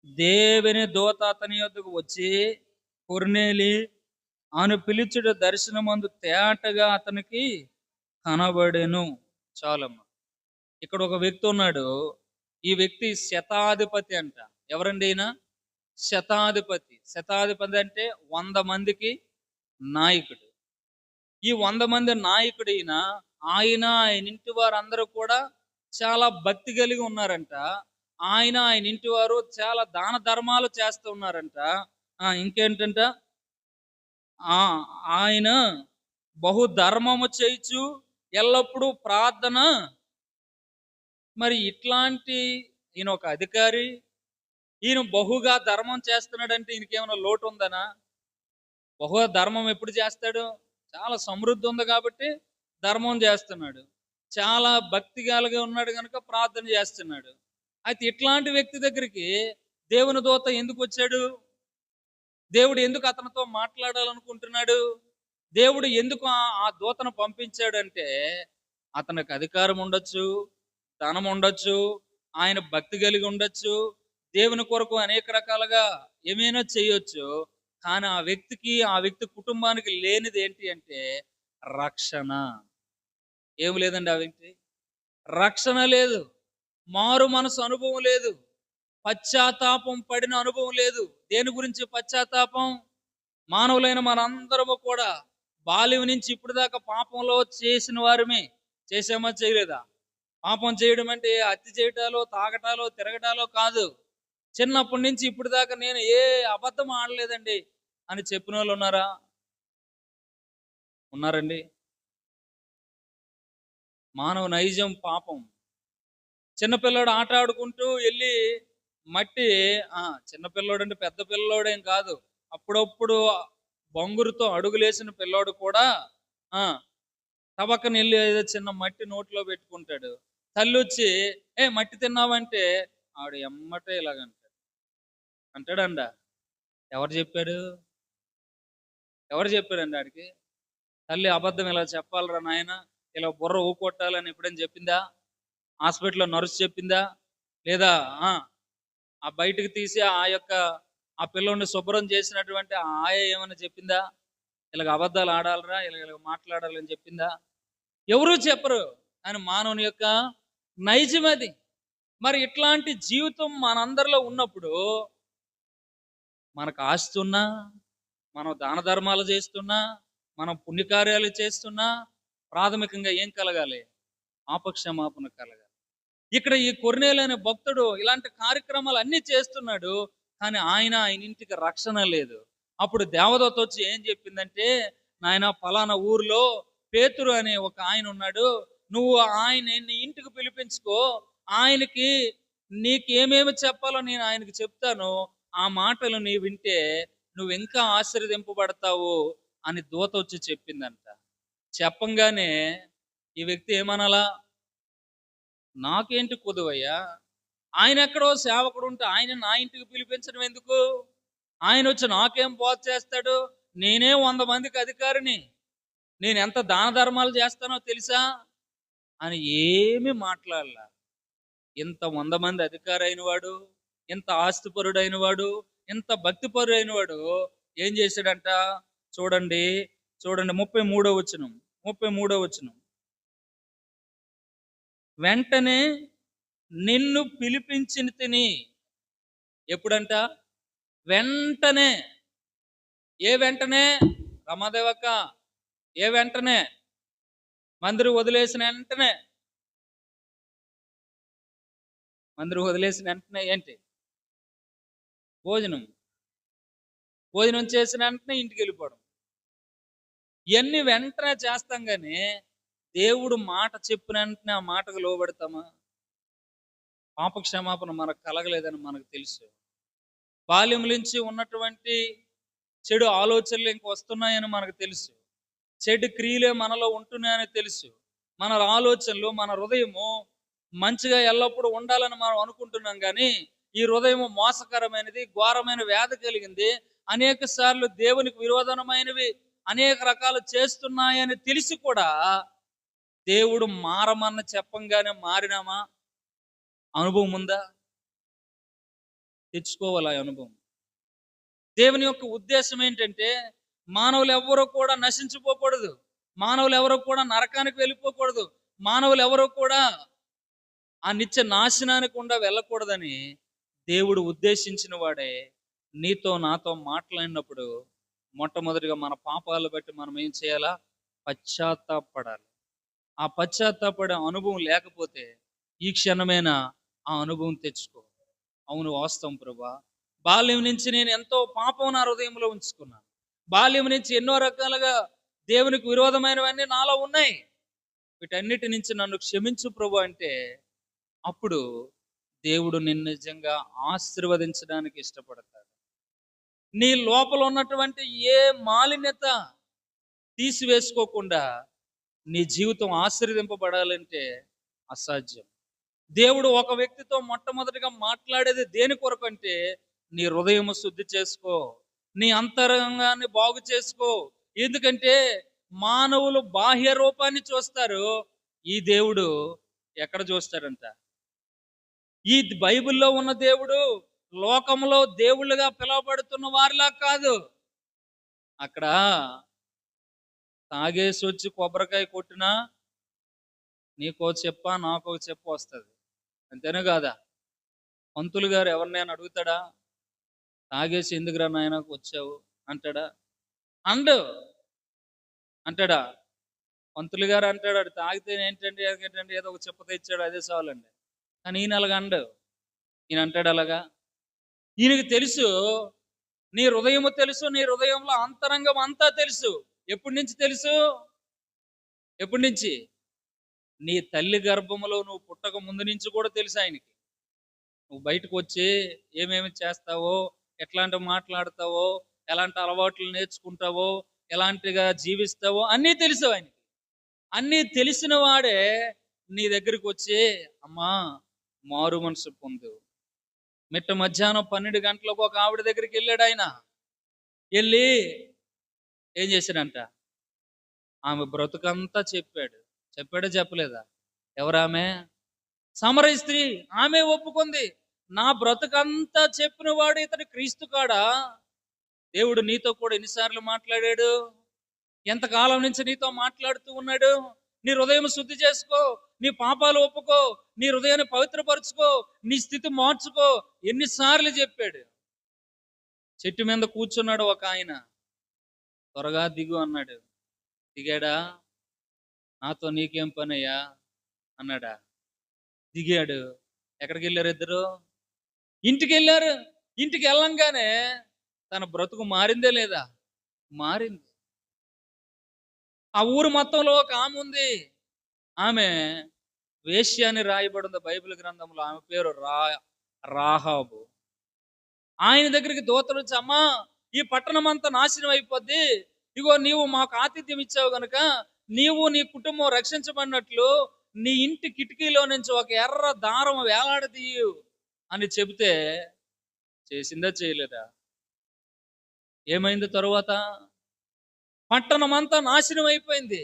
దేవుని దూత అతని యొద్దకు వచ్చి, కొర్నేలి అను పిలుచుట దర్శనమందు తేటగా అతనికి కనబడెను. చాలమ్మ. ఇక్కడ ఒక వ్యక్తి ఉన్నాడు. ఈ వ్యక్తి శతాధిపతి అంట. ఎవరండి ఈయన? శతాధిపతి. శతాధిపతి అంటే 100 మందికి నాయకుడు. ఈ 100 మంది నాయకుడు ఈయన. ఆయన ఇంటి వారందరూ కూడా చాలా భక్తి కలిగి ఉన్నారంట. ఆయన ఇంటి వారు చాలా దాన ధర్మాలు చేస్తూ ఉన్నారంట. ఇంకేంటంట, ఆ ఆయన బహు ధర్మము చేయుచు ఎల్లప్పుడూ ప్రార్థన. మరి ఇట్లాంటి ఈయన ఒక అధికారి, ఈయన బహుగా ధర్మం చేస్తున్నాడంటే ఈయనకేమైనా లోటు ఉందనా? బహుగా ధర్మం ఎప్పుడు చేస్తాడు? చాలా సమృద్ధి ఉంది కాబట్టి ధర్మం చేస్తున్నాడు. చాలా భక్తి కలిగి ఉన్నాడు కనుక ప్రార్థన చేస్తున్నాడు. అయితే ఇట్లాంటి వ్యక్తి దగ్గరికి దేవుని దూత ఎందుకు వచ్చాడు? దేవుడు ఎందుకు అతనితో మాట్లాడాలనుకుంటున్నాడు? దేవుడు ఎందుకు ఆ దూతను పంపించాడు అంటే, అతనికి అధికారం ఉండొచ్చు, ధనం ఉండొచ్చు, ఆయన భక్తి కలిగి ఉండొచ్చు, దేవుని కొరకు అనేక రకాలుగా ఏమైనా చేయొచ్చు. కానీ ఆ వ్యక్తి కుటుంబానికి లేనిది ఏంటి అంటే రక్షణ. ఏమి లేదండి ఆ వ్యక్తి? రక్షణ లేదు, మారు మనసు అనుభవం లేదు, పశ్చాత్తాపం పడిన అనుభవం లేదు. దేని గురించి పశ్చాత్తాపం? మానవులైన మనందరము కూడా బాల్యం నుంచి ఇప్పుడు దాకా పాపంలో చేసిన వారమే. చేసామా? చేయలేదా? పాపం చేయడం అంటే హత్య చేయటాలో, తాగటాలో, తిరగటాలో కాదు. చిన్నప్పటి నుంచి ఇప్పుడు దాకా నేను ఏ అబద్ధం ఆడలేదండి అని చెప్పిన వాళ్ళు ఉన్నారా? ఉన్నారండి? మానవ నైజం పాపం. చిన్నపిల్లాడు ఆట ఆడుకుంటూ వెళ్ళి మట్టి, చిన్నపిల్లోడు అంటే పెద్ద పిల్లోడేం కాదు, అప్పుడప్పుడు బొంగురుతో అడుగులేసిన పిల్లోడు కూడా తబక్కన వెళ్ళి ఏదో చిన్న మట్టి నోట్లో పెట్టుకుంటాడు. తల్లి వచ్చి మట్టి తిన్నావంటే ఆవిడ ఎమ్మటే ఇలాగంటాడు. అంటాడండ. ఎవరు చెప్పాడు? ఎవరు చెప్పారండి ఆడికి? తల్లి అబద్ధం ఇలా చెప్పాలరా నాయన, ఇలా బుర్ర ఊకొట్టాలని ఎప్పుడైనా చెప్పిందా? హాస్పిటల్లో నర్సు చెప్పిందా? లేదా ఆ బయటకు తీసి ఆ పిల్లోడిని శుభ్రం చేసినటువంటి ఆయ ఏమైనా చెప్పిందా? ఇలాగ అబద్ధాలు ఆడాలరా, ఇలాగ మాట్లాడాలని చెప్పిందా? ఎవరూ చెప్పరు. అని మానవుని యొక్క నైజం అది. మరి ఇట్లాంటి జీవితం మనందరిలో ఉన్నప్పుడు, మనకు ఆస్తి ఉన్నా, మనం దాన ధర్మాలు చేస్తున్నా, మనం పుణ్యకార్యాలు చేస్తున్నా, ప్రాథమికంగా ఏం కలగాలి? పాపక్షమాపణ కలగాలి. ఇక్కడ ఈ కొర్నేలు అనే భక్తుడు ఇలాంటి కార్యక్రమాలు అన్నీ చేస్తున్నాడు. కానీ ఆయన ఇంటికి రక్షణ లేదు. అప్పుడు దేవదూత వచ్చి ఏం చెప్పిందంటే, నాయన పలానా ఊర్లో పేతురు అనే ఒక ఆయన ఉన్నాడు, నువ్వు ఆయన నీ ఇంటికి పిలిపించుకో, ఆయనకి నీకేమేమి చెప్పాలో నేను ఆయనకి చెప్తాను, ఆ మాటలు నీ వింటే నువ్వు ఇంకా ఆశీర్వదింపబడతావు అని దూత వచ్చి చెప్పిందంట. చెప్పంగానే ఈ వ్యక్తి ఏమనాలా? నాకేంటి కొదువయ్యా, ఆయన ఎక్కడో సేవకుడు ఉంటే ఆయన నా ఇంటికి పిలిపించడం ఎందుకు? ఆయన వచ్చి నాకేం బోధ చేస్తాడు? నేనే 100 మందికి అధికారిని, నేను ఎంత దాన ధర్మాలు చేస్తానో తెలుసా అని ఏమి మాట్లాడలా. ఇంత 100 మంది అధికారి అయిన వాడు, ఇంత ఆస్తిపరుడైన వాడు, ఇంత భక్తిపరుడైన వాడు ఏం చేశాడంట? చూడండి 33వ వచనం. వెంటనే నిన్ను పిలిపించిన తిని. ఎప్పుడంట? వెంటనే. ఏ వెంటనే? రమాదేవక్క, ఏ వెంటనే? మందిరం వదిలేసిన వెంటనే. మందిరం వదిలేసిన వెంటనే ఏంటి? భోజనం చేసిన వెంటనే ఇంటికి వెళ్ళిపోవడం. ఇవన్నీ వెంటనే చేస్తాం కానీ దేవుడు మాట చెప్పిన వెంటనే ఆ మాటకు లోబడతామా? పాపక్షమాపణ మనకు కలగలేదని మనకు తెలుసు. బాల్యం నుంచి ఉన్నటువంటి చెడు ఆలోచనలు ఇంక వస్తున్నాయని మనకు తెలుసు. చెడు క్రియలే మనలో ఉంటున్నాయని తెలుసు. మన ఆలోచనలు, మన హృదయము మంచిగా ఎల్లప్పుడూ ఉండాలని మనం అనుకుంటున్నాం కానీ ఈ హృదయము మోసకరమైనది, ఘోరమైన వ్యాధి కలిగింది, అనేక సార్లు దేవునికి విరోధమైనవి అనేక రకాలు చేస్తున్నాయని తెలిసి కూడా దేవుడు మారమన్న చెప్పంగానే మారినామా? అనుభవం ఉందా? తెచ్చుకోవాలి ఆ అనుభవం. దేవుని యొక్క ఉద్దేశం ఏంటంటే మానవులు ఎవ్వరూ కూడా నశించిపోకూడదు, మానవులు ఎవరు కూడా నరకానికి వెళ్ళిపోకూడదు. మానవులు ఎవరు కూడా ఆ నిత్య నాశనానికి గుండా వెళ్ళకూడదని దేవుడు ఉద్దేశించిన వాడే నీతో నాతో మాట్లాడినప్పుడు మొట్టమొదటిగా మన పాపాలు బట్టి మనం ఏం చేయాలా? పశ్చాత్తాపపడాలి. ఆ పశ్చాత్తాపడే అనుభవం లేకపోతే ఈ క్షణమైనా ఆ అనుభవం తెచ్చుకో. అవును, వాస్తవం ప్రభా. బాల్యం నుంచి నేను ఎంతో పాపం నా హృదయంలో ఉంచుకున్నాను. బాల్యం నుంచి ఎన్నో రకాలుగా దేవునికి విరోధమైనవన్నీ నాలో ఉన్నాయి. వీటన్నిటి నుంచి నన్ను క్షమించు ప్రభు అంటే అప్పుడు దేవుడు నిన్ను నిజంగా ఆశీర్వదించడానికి ఇష్టపడతాడు. నీ లోపల ఉన్నటువంటి ఏ మాలిన్యత తీసివేసుకోకుండా నీ జీవితం ఆశీర్వదింపబడాలంటే అసాధ్యం. దేవుడు ఒక వ్యక్తితో మొట్టమొదటిగా మాట్లాడేది దేని కొరకు అంటే, నీ హృదయము శుద్ధి చేసుకో, నీ అంతరంగాన్ని బాగు చేసుకో. ఎందుకంటే మానవులు బాహ్య రూపాన్ని చూస్తారు, ఈ దేవుడు ఎక్కడ చూస్తాడంట? ఈ బైబిల్లో ఉన్న దేవుడు లోకంలో దేవుళ్ళుగా పిలువబడుతున్న వారిలా కాదు. అక్కడ తాగేసి వచ్చి కొబ్బరికాయ కొట్టినా నీకో చెప్ప నాకో చెప్ప వస్తుంది. అంతేనే కాదా? పంతులు గారు ఎవరినైనా అడుగుతాడా? తాగేసి ఎందుకురా నాయనకు వచ్చావు అంటాడా? అండు అంటాడా? పంతులు గారు అంటాడు, అది తాగితే ఏంటంటే ఏదో ఒక చెప్ప తెచ్చాడు అదే చాలండి. కానీ ఈయన అలాగా అండు. ఈయన అంటాడు అలాగా? ఈయనకి తెలుసు, నీ హృదయము తెలుసు, నీ హృదయంలో అంతరంగం అంతా తెలుసు. ఎప్పటి నుంచి తెలుసు? ఎప్పటి నుంచి? నీ తల్లి గర్భములో నువ్వు పుట్టక ముందు నుంచి కూడా తెలుసు ఆయనకి. నువ్వు బయటకు వచ్చి ఏమేమి చేస్తావో, ఎట్లాంటి మాట్లాడతావో, ఎలాంటి అలవాట్లు నేర్చుకుంటావో, ఎలాంటిగా జీవిస్తావో అన్నీ తెలుసు ఆయనకి. అన్నీ తెలిసిన వాడే నీ దగ్గరికి వచ్చి, అమ్మా మారు మనసు పొందు. మిట్ట మధ్యాహ్నం 12 గంటలకు ఒక ఆవిడ దగ్గరికి వెళ్ళాడు ఆయన. వెళ్ళి ఏం చేశాడంట? ఆమె బ్రతుకంతా చెప్పాడు. చెప్పాడా చెప్పలేదా? ఎవరామె? సమరయ స్త్రీ. ఆమె ఒప్పుకుంది, నా బ్రతుకంతా చెప్పిన వాడు ఇతడు క్రీస్తు కాడా? దేవుడు నీతో కూడా ఎన్నిసార్లు మాట్లాడాడు? ఎంతకాలం నుంచి నీతో మాట్లాడుతూ ఉన్నాడు? నీ హృదయం శుద్ధి చేసుకో, నీ పాపాలు ఒప్పుకో, నీ హృదయాన్ని పవిత్రపరుచుకో, నీ స్థితి మార్చుకో. ఎన్నిసార్లు చెప్పాడు? చెట్టు మీద కూర్చున్నాడు ఒక ఆయన, త్వరగా దిగు అన్నాడు. దిగాడా? నాతో నీకేం పనయ్యా అన్నాడా? దిగాడు. ఎక్కడికి వెళ్ళారు ఇద్దరు? ఇంటికి వెళ్ళారు. ఇంటికి వెళ్ళంగానే తన బ్రతుకు మారిందే లేదా? మారింది. ఆ ఊరు మొత్తంలో ఒక ఆమె ఉంది. ఆమె వేశ్య అని రాయబడింది బైబిల్ గ్రంథంలో. ఆమె పేరు రాహాబు. ఆయన దగ్గరికి దూతలు వచ్చి, అమ్మా ఈ పట్టణం అంతా నాశనం అయిపోద్ది, ఇగో నీవు మాకు ఆతిథ్యం ఇచ్చావు గనుక నీవు నీ కుటుంబం రక్షించబడినట్లు నీ ఇంటి కిటికీలో నుంచి ఒక ఎర్ర దారం వేలాడదీయు అని చెబితే చేసిందా చేయలేదా? ఏమైంది తరువాత? పట్టణం అంతా నాశనం అయిపోయింది.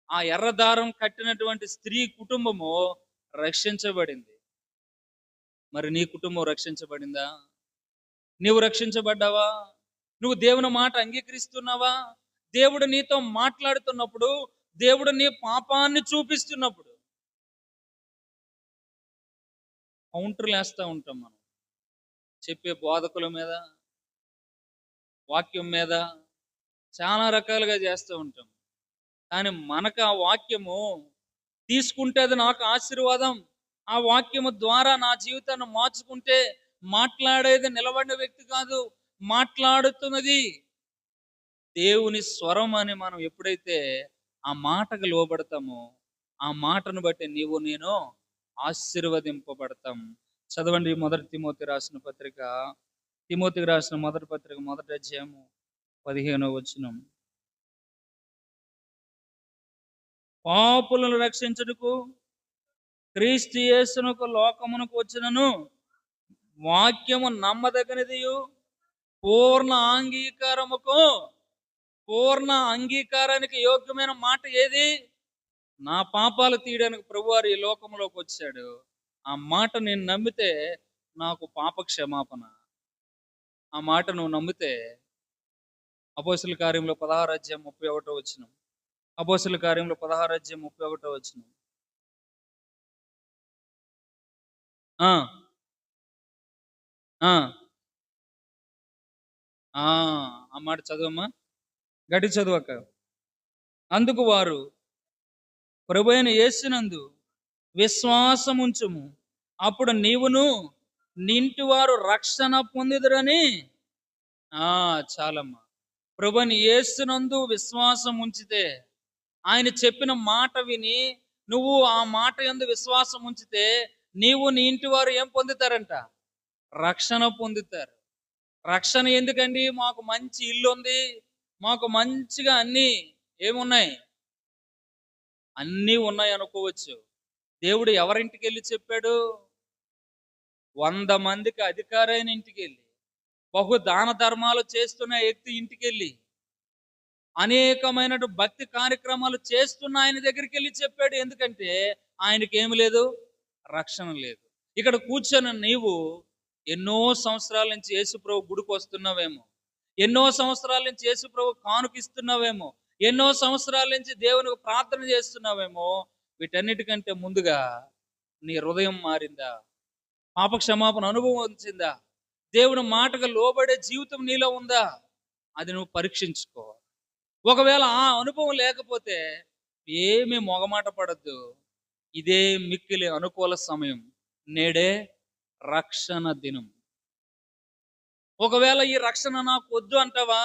ఆ ఎర్రదారం కట్టినటువంటి స్త్రీ కుటుంబము రక్షించబడింది. మరి నీ కుటుంబం రక్షించబడిందా? నీవు రక్షించబడ్డావా? నువ్వు దేవుని మాట అంగీకరిస్తున్నావా? దేవుడు నీతో మాట్లాడుతున్నప్పుడు, దేవుడు నీ పాపాన్ని చూపిస్తున్నప్పుడు కౌంటర్లు వేస్తూ ఉంటాం మనం. చెప్పే బోధకుల మీద, వాక్యం మీద చాలా రకాలుగా చేస్తూ ఉంటాం. కానీ మనకు ఆ వాక్యము తీసుకుంటే అది నాకు ఆశీర్వాదం. ఆ వాక్యము ద్వారా నా జీవితాన్ని మార్చుకుంటే మాట్లాడేది నిలబడిన వ్యక్తి కాదు, మాట్లాడుతున్నది దేవుని స్వరం అని మనం ఎప్పుడైతే ఆ మాటకు లోబడతామో, ఆ మాటను బట్టి నీవు నేను ఆశీర్వదింపబడతాం. చదవండి మొదటి తిమోతి రాసిన పత్రిక, తిమోతికి రాసిన మొదటి పత్రిక 1వ అధ్యాయము 15వ వచనం. పాపులను రక్షించుటకు క్రీస్తు యేసునకు లోకమునకు వచ్చినను వాక్యము నమ్మదగినదియు పూర్ణ అంగీకారానికి యోగ్యమైన మాట ఏది? నా పాపాలు తీయడానికి ప్రభువారు ఈ లోకంలోకి వచ్చాడు. ఆ మాట నేను నమ్మితే నాకు పాప క్షమాపణ. ఆ మాట నువ్వు నమ్మితే అపోస్తలుల కార్యంలో 16వ అధ్యాయం 31వ వచనం. అపోస్తలుల కార్యంలో 16:31. ఆ ఆ ఆ ఆ మాట చదువమ్మా, గట్టి చదువక్క. అందుకు వారు, ప్రభువైన యేసునందు విశ్వాసముంచుము, అప్పుడు నీవును నీ ఇంటి వారు రక్షణ పొందుదురని. చాలమ్మా. ప్రభువైన యేసునందు విశ్వాసం ఉంచితే, ఆయన చెప్పిన మాట విని నువ్వు ఆ మాట యందు విశ్వాసం ఉంచితే, నీవు నీ ఇంటి వారు ఏం పొందుతారంట? రక్షణ పొందుతారు. రక్షణ ఎందుకండి? మాకు మంచి ఇల్లు ఉంది, మాకు మంచిగా అన్నీ ఏమున్నాయి? అన్నీ ఉన్నాయి అనుకోవచ్చు. దేవుడు ఎవరింటికి వెళ్ళి చెప్పాడు? 100 మందికి అధికారైన ఇంటికెళ్ళి, బహు దాన ధర్మాలు చేస్తున్న వ్యక్తి ఇంటికెళ్ళి, అనేకమైన భక్తి కార్యక్రమాలు చేస్తున్న ఆయన దగ్గరికి వెళ్ళి చెప్పాడు. ఎందుకంటే ఆయనకి ఏమి లేదు? రక్షణ లేదు. ఇక్కడ కూర్చొని నీవు ఎన్నో సంవత్సరాల నుంచి యేసుప్రభు గుడికి వస్తున్నావేమో, ఎన్నో సంవత్సరాల నుంచి యేసుప్రభు కానుకిస్తున్నావేమో, ఎన్నో సంవత్సరాల నుంచి దేవునికి ప్రార్థన చేస్తున్నావేమో. వీటన్నిటికంటే ముందుగా నీ హృదయం మారిందా? పాప క్షమాపణ అనుభవం వచ్చిందా? దేవుని మాటకు లోబడే జీవితం నీలో ఉందా? అది నువ్వు పరీక్షించుకో. ఒకవేళ ఆ అనుభవం లేకపోతే ఏమీ మొగమాట పడద్దు. ఇదే మిక్కిలి అనుకూల సమయం. నేడే రక్షణ దినం. ఒకవేళ ఈ రక్షణ నాకు వద్దు అంటావా,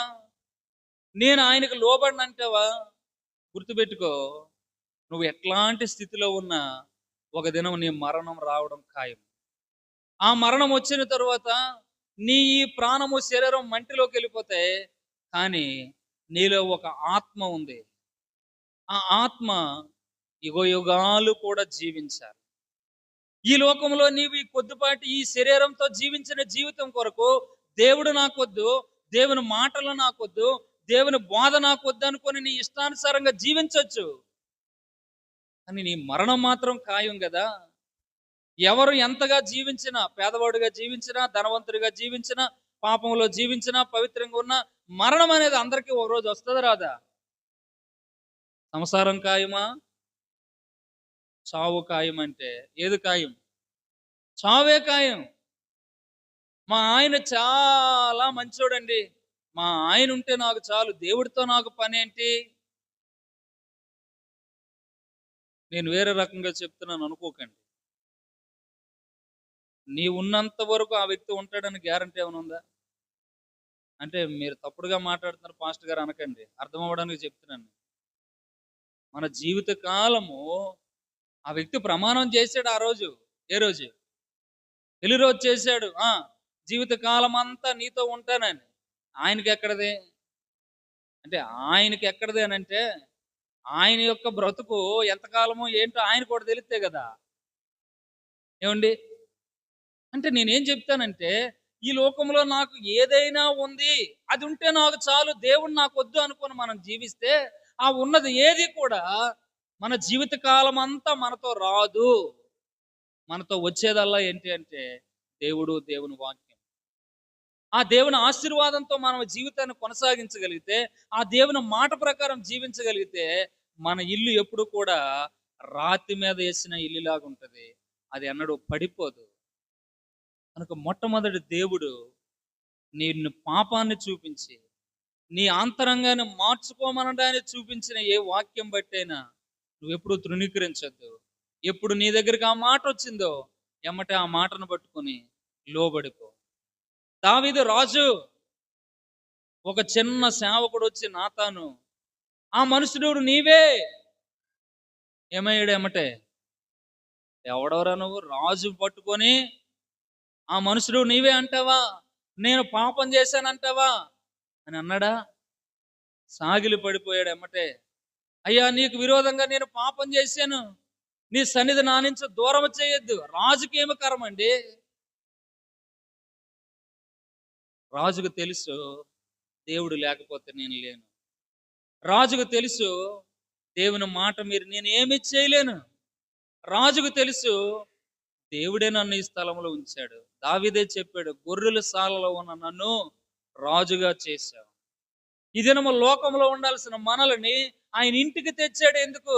నేను ఆయనకు లోబడిన అంటావా, గుర్తుపెట్టుకో, నువ్వు ఎట్లాంటి స్థితిలో ఉన్నా ఒక దినం నీ మరణం రావడం ఖాయం. ఆ మరణం వచ్చిన తరువాత నీ ఈ ప్రాణము శరీరం మంటిలోకి వెళ్ళిపోతే, కానీ నీలో ఒక ఆత్మ ఉంది. ఆ ఆత్మ యుగ యుగాలు కూడా జీవించాలి. ఈ లోకంలో నీవు ఈ కొద్దిపాటి ఈ శరీరంతో జీవించిన జీవితం కొరకు దేవుడు నాకొద్దు, దేవుని మాటలు నాకొద్దు, దేవుని బోధ నాకొద్దు అనుకొని నీ ఇష్టానుసారంగా జీవించవచ్చు. కానీ నీ మరణం మాత్రం ఖాయం కదా. ఎవరు ఎంతగా జీవించినా, పేదవాడుగా జీవించినా, ధనవంతుడిగా జీవించినా, పాపంలో జీవించినా, పవిత్రంగా ఉన్న మరణం అనేది అందరికీ ఒక రోజు వస్తుంది రాదా? సంసారం ఖాయమా? చావు ఖాయం. అంటే ఏది ఖాయం? చావే ఖాయం. మా ఆయన చాలా మంచోడండి, మా ఆయన ఉంటే నాకు చాలు, దేవుడితో నాకు పని ఏంటి? నేను వేరే రకంగా చెప్తున్నాను అనుకోకండి. నీ ఉన్నంత వరకు ఆ వ్యక్తి ఉంటాడని గ్యారంటీ ఏమైనా ఉందా? అంటే మీరు తప్పుడుగా మాట్లాడుతున్నారు పాస్టర్ గారు అనకండి, అర్థం అవ్వడానికి చెప్తున్నాను. మన జీవిత కాలము ఆ వ్యక్తి ప్రమాణం చేశాడు ఆ రోజు. ఏ రోజు? పెళ్లి రోజు చేశాడు. జీవిత కాలం అంతా నీతో ఉంటానని. ఆయనకి ఎక్కడది? అంటే ఆయనకి ఎక్కడది అని అంటే, ఆయన యొక్క బ్రతుకు ఎంతకాలమో ఏంటో ఆయన కూడా తెలిస్తే కదా. ఏమండి? అంటే నేనేం చెప్తానంటే, ఈ లోకంలో నాకు ఏదైనా ఉంది, అది ఉంటే నాకు చాలు, దేవుడు నాకు వద్దు అనుకొని మనం జీవిస్తే, ఆ ఉన్నది ఏది కూడా మన జీవిత కాలం అంతా మనతో రాదు. మనతో వచ్చేదల్లా ఏంటి అంటే దేవుడు, దేవుని వాక్యం. ఆ దేవుని ఆశీర్వాదంతో మనం జీవితాన్ని కొనసాగించగలిగితే, ఆ దేవుని మాట ప్రకారం జీవించగలిగితే, మన ఇల్లు ఎప్పుడు కూడా రాతి మీద వేసిన ఇల్లులాగా ఉంటుంది. అది ఎన్నడూ పడిపోదు. కనుక మొట్టమొదటి దేవుడు నిన్ను పాపాన్ని చూపించి, నీ అంతరంగాన్ని మార్చుకోమనడాన్ని చూపించిన ఏ వాక్యం బట్టైనా నువ్వెప్పుడు తృణీకరించొద్దు. ఎప్పుడు నీ దగ్గరికి ఆ మాట వచ్చిందో ఎమ్మటే ఆ మాటను పట్టుకొని లోబడిపో. దావీదు రాజు, ఒక చిన్న సేవకుడు వచ్చి నాతాను, ఆ మనుషుడు నీవే. ఏమయ్యాడు ఎమ్మటే? ఎవడవరా నువ్వు? రాజు పట్టుకొని ఆ మనుషుడు నీవే అంటావా, నేను పాపం చేశానంటావా అని అన్నాడా? సాగిలి పడిపోయాడు ఎమ్మటే. అయ్యా, నీకు విరోధంగా నేను పాపం చేశాను, నీ సన్నిధి నా నుంచి దూరం చేయొద్దు. రాజుకి ఏమి కరమండి? రాజుకు తెలుసు దేవుడు లేకపోతే నేను లేను. రాజుకు తెలుసు దేవుని మాట మీరు నేను ఏమి చేయలేను. రాజుకు తెలుసు దేవుడే నన్ను ఈ స్థలంలో ఉంచాడు. దావీదే చెప్పాడు, గొర్రెల సాలలో ఉన్న నన్ను రాజుగా చేశావు. ఈ దినము లోకంలో ఉండాల్సిన మనల్ని ఆయన ఇంటికి తెచ్చాడు. ఎందుకు?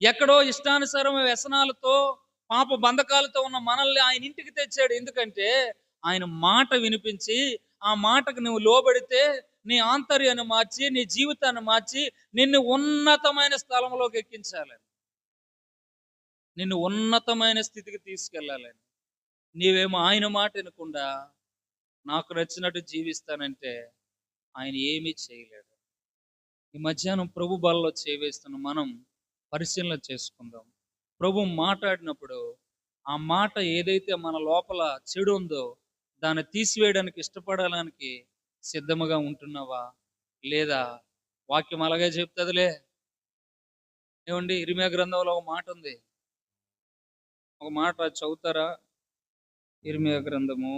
ఎక్కడో ఇష్టానుసారం వ్యసనాలతో పాప బంధకాలతో ఉన్న మనల్ని ఆయన ఇంటికి తెచ్చాడు. ఎందుకంటే ఆయన మాట వినిపించి ఆ మాటకు నువ్వు లోబడితే నీ ఆంతర్యాన్ని మార్చి నీ జీవితాన్ని మార్చి నిన్ను ఉన్నతమైన స్థలంలోకి ఎక్కించాలని, నిన్ను ఉన్నతమైన స్థితికి తీసుకెళ్ళాలని. నీవేమో ఆయన మాట వినకుండా నాకు నచ్చినట్టు జీవిస్తానంటే ఆయన ఏమీ చేయలేడు. ఈ మధ్యాహ్నం ప్రభు బలలో చేవేస్తున్న మనం పరిశీలన చేసుకుందాం. ప్రభు మాట్లాడినప్పుడు ఆ మాట ఏదైతే మన లోపల చెడు ఉందో దాన్ని తీసివేయడానికి ఇష్టపడడానికి సిద్ధముగా ఉంటున్నావా? లేదా వాక్యం అలాగే చెప్తుందిలే. ఏమండి, ఇర్మియా గ్రంథంలో ఒక మాట ఉంది. ఒక మాట చదువుతారా? ఇర్మియా గ్రంథము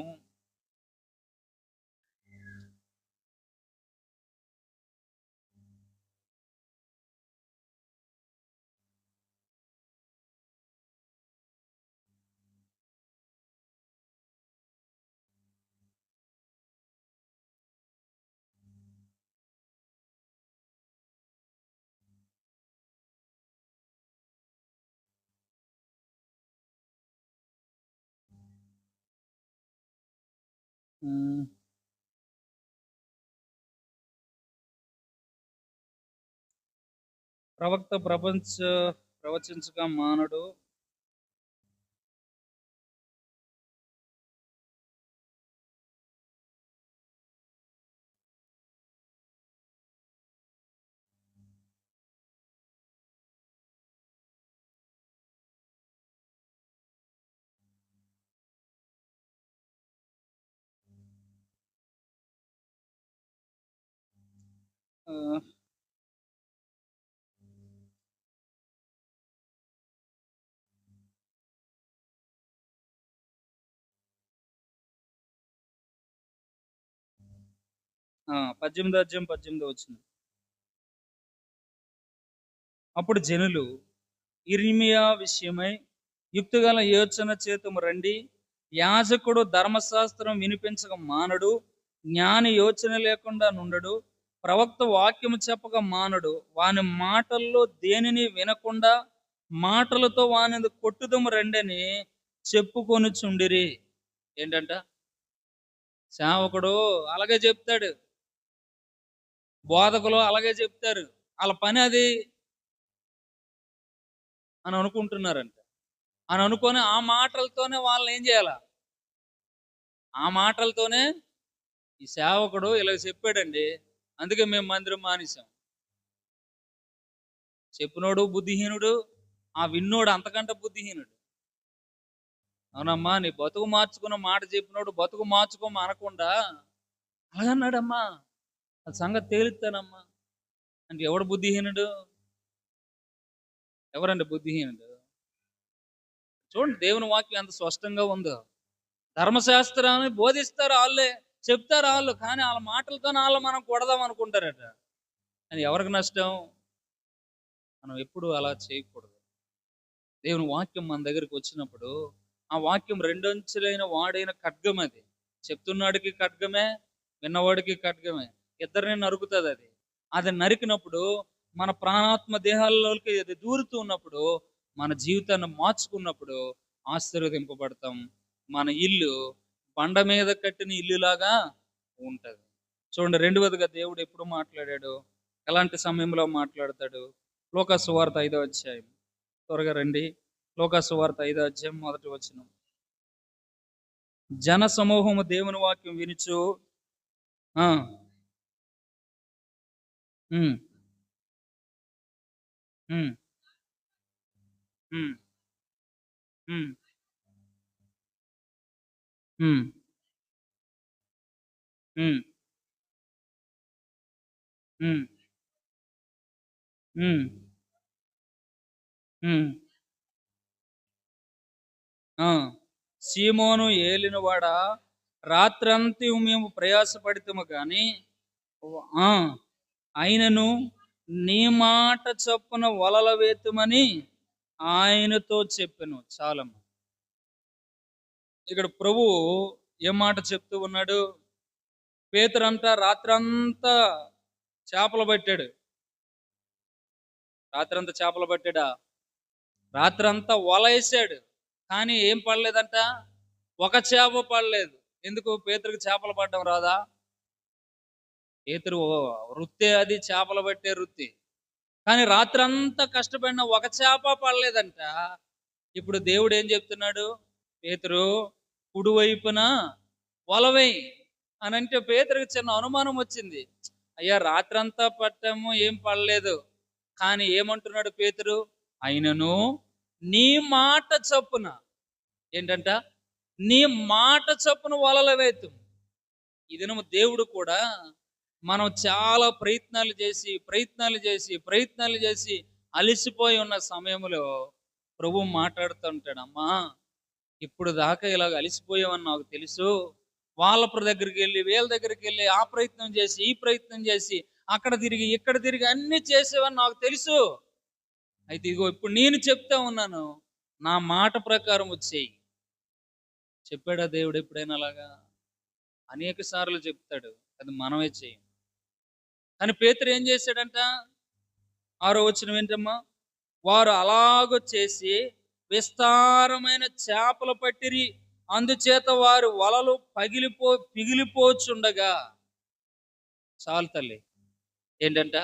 'ఉమ్, ప్రవక్త ప్రవచించక మానడు, ఆ, 18వ అధ్యాయం 18వ వచనం. అప్పుడు జనులు ఇర్మియా విషయమై యుక్తిగల యోచన చేతము రండి, యాజకుడు ధర్మశాస్త్రం వినిపించక మానడు, జ్ఞాని యోచన లేకుండా నుండడు, ప్రవక్త వాక్యము చెప్పక మానడు, వాని మాటల్లో దేనిని వినకుండా మాటలతో వాని కొట్టుదము రండని చెప్పుకొనుచుండిరి. ఏంటంట? సేవకుడు అలాగే చెప్తాడు, బోధకులు అలాగే చెప్తారు, వాళ్ళ పని అది అని అనుకుంటున్నారంట. అని అనుకొని ఆ మాటలతోనే వాళ్ళని ఏం చేయాల? ఆ మాటలతోనే ఈ సేవకుడు ఇలా చెప్పాడండి, అందుకే మేము మందిరం మానేశాం. చెప్పినోడు బుద్ధిహీనుడు, ఆ విన్నోడు అంతకంటే బుద్ధిహీనుడు. అవునమ్మా, నీ బతుకు మార్చుకున్న మాట చెప్పినోడు బతుకు మార్చుకోమ అనకుండా అలాగన్నాడమ్మా, ఆ సంగతి తేలుతానమ్మా అంటే ఎవడు బుద్ధిహీనుడు? ఎవరండి బుద్ధిహీనుడు? చూడండి, దేవుని వాక్యం ఎంత స్పష్టంగా ఉందో. ధర్మశాస్త్రాన్ని బోధిస్తారు వాళ్ళే, చెప్తారు వాళ్ళు, కానీ వాళ్ళ మాటలతో వాళ్ళు మనం కొడదాం అనుకుంటారట. అని ఎవరికి నష్టం? మనం ఎప్పుడు అలా చేయకూడదు. దేవుని వాక్యం మన దగ్గరికి వచ్చినప్పుడు ఆ వాక్యం రెండంచులైన వాడైన ఖడ్గం. అది చెప్తున్నాడికి ఖడ్గమే, విన్నవాడికి ఖడ్గమే, ఇద్దరిని నరుకుతుంది. అది అది నరికినప్పుడు మన ప్రాణాత్మ దేహాల్లోకి అది దూరుతూ ఉన్నప్పుడు మన జీవితాన్ని మార్చుకున్నప్పుడు ఆశీర్వదింపబడతాం. మన ఇల్లు బండ మీద కట్టిన ఇల్లులాగా ఉంటది. చూడండి, రెండవదిగా దేవుడు ఎప్పుడు మాట్లాడాడు, ఎలాంటి సమయంలో మాట్లాడతాడు? లూకా సువార్త 5వ అధ్యాయం. త్వరగా రండి. లూకా సువార్త 5వ అధ్యాయం 1వ వచనం. జన సమూహము దేవుని వాక్యం వినుచు ఆ ఉమ్, ఉమ్, ఉమ్, ఉమ్, ఉమ్, ఉమ్, ఉమ్, ఉమ్, ఉమ్, ఆ సీమోను ఏలినవాడా, రాత్రంతా మేము ప్రయాసపడితము కానీ ఆ ఆయనను నీ మాట చొప్పున వలల వేతుమని ఆయనతో చెప్పాను. చాలమ్మ. ఇక్కడ ప్రభువు ఏం మాట చెప్తూ ఉన్నాడు? పేతురంట రాత్రంతా చేపలు పట్టాడు. రాత్రంతా చేపలు పట్టాడా? రాత్రంతా వల వేసాడు, కానీ ఏం పడలేదంట, ఒక చేప పడలేదు. ఎందుకు? పేతురికి చేపలు పడడం రాదా? పేతురు వృత్తే అది, చేపలు పట్టే వృత్తి. కానీ రాత్రంతా కష్టపడిన ఒక చేప పడలేదంట. ఇప్పుడు దేవుడు ఏం చెప్తున్నాడు? పేతురు కుడివైపున వలవేయి అని అంటే పేతురికి చిన్న అనుమానం వచ్చింది. అయ్యా, రాత్రంతా పట్టాము, ఏం పడలేదు. కానీ ఏమంటున్నాడు పేతురు? అయినను నీ మాట చొప్పున, ఏంటంట, నీ మాట చొప్పున వలలు వేతు. ఈ దినము దేవుడు కూడా మనం చాలా ప్రయత్నాలు చేసి అలసిపోయి ఉన్న సమయంలో ప్రభు మాట్లాడుతుంటాడు. అమ్మా, ఇప్పుడు దాకా ఇలాగ అలసిపోయామని నాకు తెలుసు. వాళ్ళ దగ్గరికి వెళ్ళి, వీళ్ళ దగ్గరికి వెళ్ళి, ఆ ప్రయత్నం చేసి, ఈ ప్రయత్నం చేసి, అక్కడ తిరిగి ఇక్కడ తిరిగి అన్ని చేసేవని నాకు తెలుసు. అయితే ఇదిగో ఇప్పుడు నేను చెప్తా ఉన్నాను, నా మాట ప్రకారం వచ్చేయి. చెప్పాడా దేవుడు ఎప్పుడైనా అలాగా? అనేక సార్లు చెప్తాడు, అది మనమే చేయం. కానీ పేతురు ఏం చేశాడంట? 6వ వచనం ఏంటమ్మా? వారు అలాగ చేసి విస్తారమైన చేపలు పట్టిరి, అందుచేత వారు వలలు పిగిలిపోచుండగా. చాలు తల్లి. ఏంటంట?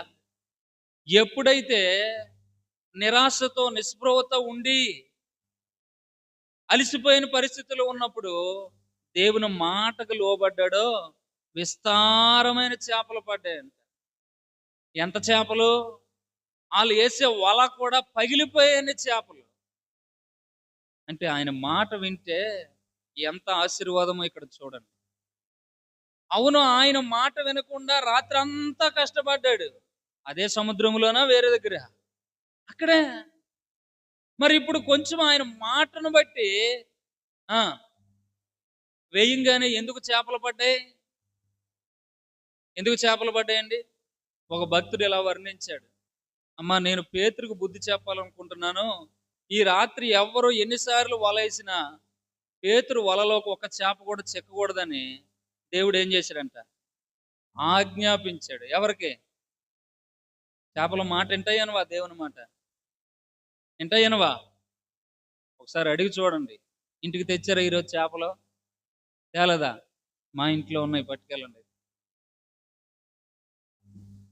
ఎప్పుడైతే నిరాశతో నిస్పృహతో ఉండి అలసిపోయిన పరిస్థితులు ఉన్నప్పుడు దేవుని మాటకు లోబడ్డాడో విస్తారమైన చేపలు పడ్డాయంట. ఎంత చేపలు? వాళ్ళు వేసే వల కూడా పగిలిపోయాయని చేపలు. అంటే ఆయన మాట వింటే ఎంత ఆశీర్వాదమో ఇక్కడ చూడండి. అవును, ఆయన మాట వినకుండా రాత్రి అంతా కష్టపడ్డాడు. అదే సముద్రంలోనా, వేరే దగ్గర? అక్కడే. మరి ఇప్పుడు కొంచెం ఆయన మాటను బట్టి వేయంగానే ఎందుకు చేపలు పడ్డాయి? ఎందుకు చేపలు పడ్డాయండి? ఒక భక్తుడు ఇలా వర్ణించాడు. అమ్మా, నేను పేతురుకు బుద్ధి చెప్పాలనుకుంటున్నాను. ఈ రాత్రి ఎవ్వరు ఎన్నిసార్లు వల వేసినా పేతురు వలలోకి ఒక చేప కూడా చెక్కకూడదని దేవుడు ఏం చేశాడంట? ఆజ్ఞాపించాడు. ఎవరికి? చేపల మాట వింటాయనవా? దేవుని మాట వింటాయనవా? ఒకసారి అడిగి చూడండి. ఇంటికి తెచ్చారా ఈరోజు చేపలు? తేలదా? మా ఇంట్లో ఉన్నాయి, పట్టుకెళ్ళండి.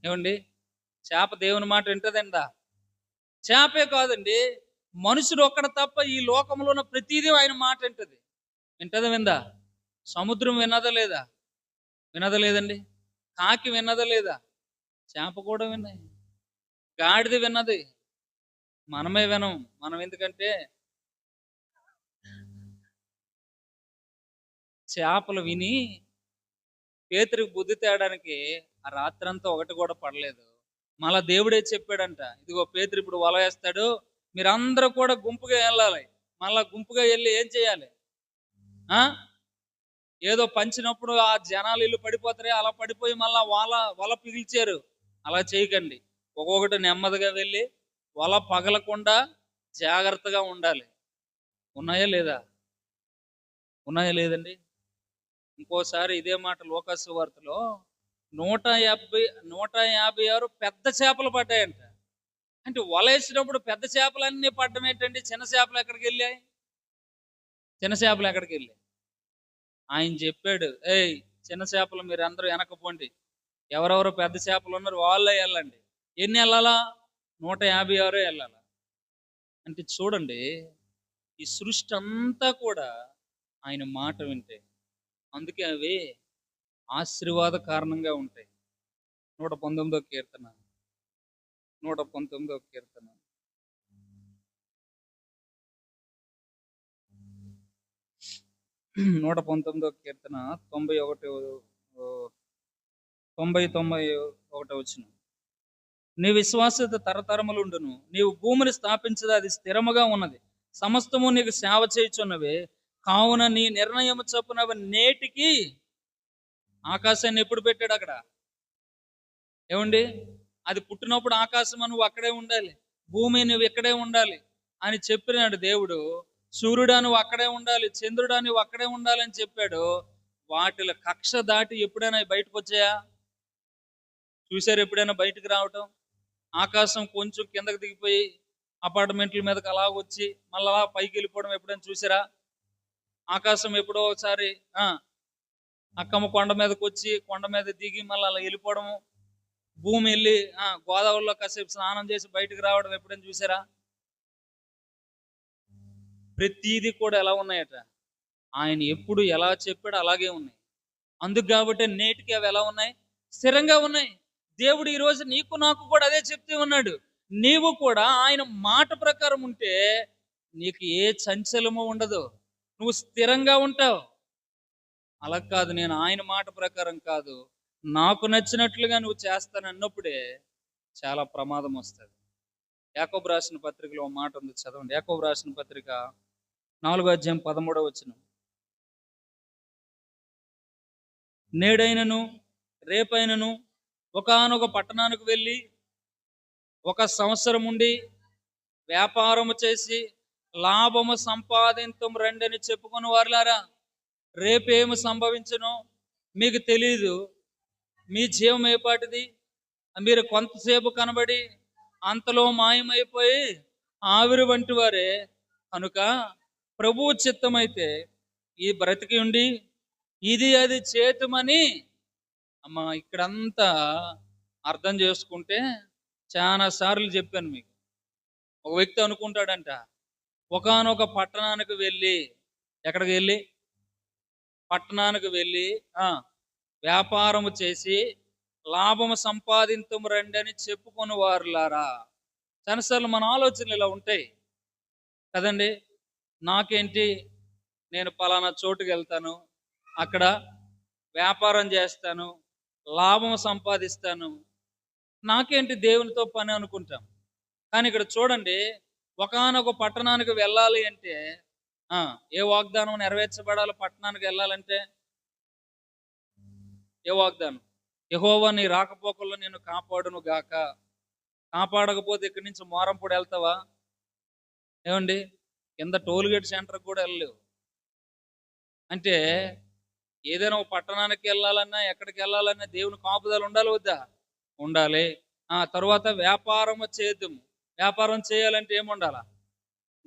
ఏమండి, చేప దేవుని మాట వింటదండా? చేపే కాదండి, మనుషుడు ఒక్కడ తప్ప ఈ లోకంలో ఉన్న ప్రతిదీ ఆయన మాట వింటది. వింటదా? విందా? సముద్రం విన్నదా లేదా? వినదా లేదండి. కాకి విన్నదా లేదా? చేప కూడా విన్నాయి. గాడిద విన్నది. మనమే వినం. మనం ఎందుకంటే చేపలు విని పేతురికి బుద్ధి తేడానికి ఆ రాత్రంతా ఒకటి కూడా పడలేదు. మళ్ళా దేవుడే చెప్పాడంట, ఇదిగో పేతురు ఇప్పుడు వల వేస్తాడు, మీరందరూ కూడా గుంపుగా వెళ్ళాలి. మళ్ళా గుంపుగా వెళ్ళి ఏం చేయాలి? ఏదో పంచినప్పుడు ఆ జనాలు ఇల్లు పడిపోతారే, అలా పడిపోయి మళ్ళా వల పిగిల్చారు. అలా చేయకండి. ఒక్కొక్కటి నెమ్మదిగా వెళ్ళి వల పగలకుండా జాగ్రత్తగా ఉండాలి. ఉన్నాయా లేదా? ఉన్నాయా లేదండి? ఇంకోసారి ఇదే మాట లోకాసు వార్తలో 156 పెద్ద చేపలు పడ్డాయంట. అంటే వలేసినప్పుడు పెద్ద చేపలన్నీ పడ్డం ఏంటండి? చిన్న చేపలు ఎక్కడికి వెళ్ళాయి? ఆయన చెప్పాడు, ఏయ్ చిన్న చేపలు మీరు అందరూ వెనకపోండి, ఎవరెవరు పెద్ద చేపలు ఉన్నారు వాళ్ళే వెళ్ళండి. ఎన్ని వెళ్ళాలా? 156 వెళ్ళాలా? అంటే చూడండి, ఈ సృష్టి అంతా కూడా ఆయన మాట వింటే, అందుకే అవి ఆశీర్వాద కారణంగా ఉంటాయి. 119వ కీర్తన 119వ కీర్తన 119వ కీర్తన 91 వచనం. నీ విశ్వాసత తరతరములుండును, నీవు భూమిని స్థాపించదు, అది స్థిరముగా ఉన్నది. సమస్తము నీకు సేవ చేయుచున్నవే, కావున నీ నిర్ణయము చొప్పున నేటికి. ఆకాశాన్ని ఎప్పుడు పెట్టాడు అక్కడ? ఏమండి, అది పుట్టినప్పుడు ఆకాశం నువ్వు అక్కడే ఉండాలి, భూమి నువ్వు ఇక్కడే ఉండాలి అని చెప్పినాడు దేవుడు. సూర్యుడా నువ్వు అక్కడే ఉండాలి, చంద్రుడా నువ్వు అక్కడే ఉండాలని చెప్పాడు. వాటిల కక్ష దాటి ఎప్పుడైనా బయటకు వచ్చాయా? చూసారు ఎప్పుడైనా బయటకు రావటం? ఆకాశం కొంచెం కిందకి దిగిపోయి అపార్ట్మెంట్ల మీదకి అలా వచ్చి మళ్ళా పైకి వెళ్ళిపోవడం ఎప్పుడైనా చూసారా? ఆకాశం ఎప్పుడో ఒకసారి అక్కమ్మ కొండ మీదకి వచ్చి కొండ మీద దిగి మళ్ళీ అలా వెళ్ళిపోవడము, భూమి వెళ్ళి గోదావరిలో కాసేపు స్నానం చేసి బయటకు రావడం ఎప్పుడైనా చూసారా? ప్రతిదీ కూడా ఎలా ఉన్నాయట, ఆయన ఎప్పుడు ఎలా చెప్పాడో అలాగే ఉన్నాయి. అందుకు కాబట్టి నేటికి అవి ఎలా ఉన్నాయి? స్థిరంగా ఉన్నాయి. దేవుడు ఈరోజు నీకు నాకు కూడా అదే చెప్తూ ఉన్నాడు. నీవు కూడా ఆయన మాట ప్రకారం ఉంటే నీకు ఏ చంచలము ఉండదు, నువ్వు స్థిరంగా ఉంటావు. అలా కాదు, నేను ఆయన మాట ప్రకారం కాదు, నాకు నచ్చినట్లుగా నువ్వు చేస్తానన్నప్పుడే చాలా ప్రమాదం వస్తుంది. యాకోబు రాసిన పత్రికలో ఒక మాట ఉంది, చదవండి. యాకోబు రాసిన పత్రిక 4:13. నేడైనను రేపైనను ఒకానొక పట్టణానికి వెళ్ళి 1 సంవత్సరం ఉండి వ్యాపారము చేసి లాభము సంపాదించం రండని చెప్పుకొని వారులారా, రేపేమి సంభవించునో మీకు తెలియదు. మీ జీవం ఏపాటిది? మీరు కొంతసేపు కనబడి అంతలో మాయమైపోయి ఆవిరి వంటి వారే. కనుక ప్రభువు చిత్తమైతే ఈ బ్రతికి ఉండి ఇది అది చేతుమని. అమ్మ, ఇక్కడంతా అర్థం చేసుకుంటే చాలా సార్లు చెప్పాను మీకు. ఒక వ్యక్తి అనుకుంటాడంట, ఒకానొక పట్టణానికి వెళ్ళి, ఎక్కడికి వెళ్ళి? పట్టణానికి వెళ్ళి వ్యాపారము చేసి లాభము సంపాదించము రండి అని చెప్పుకొని వారులారా. చాలాసార్లు మన ఆలోచనలు ఇలా ఉంటాయి కదండి. నాకేంటి, నేను పలానా చోటుకి వెళ్తాను, అక్కడ వ్యాపారం చేస్తాను, లాభం సంపాదిస్తాను, నాకేంటి దేవునితో పని అనుకుంటాం. కానీ ఇక్కడ చూడండి, ఒకానొక పట్టణానికి వెళ్ళాలి అంటే ఏ వాగ్దానం నెరవేర్చబడాలి? పట్టణానికి వెళ్ళాలంటే ఏ వాగ్దానం? యెహోవా నీ రాకపోకల్లో నేను కాపాడును గాక. కాపాడకపోతే ఇక్కడి నుంచి మోరంపూడి వెళ్తావా? ఏమండి, కింద టోల్గేట్ సెంటర్కి కూడా వెళ్ళలేవు. అంటే ఏదైనా ఒక పట్టణానికి వెళ్ళాలన్నా, ఎక్కడికి వెళ్ళాలన్నా దేవుని కాపుదల ఉండాలి వద్దా? ఉండాలి. తర్వాత వ్యాపారం చేద్దాము. వ్యాపారం చేయాలంటే ఏముండాలా?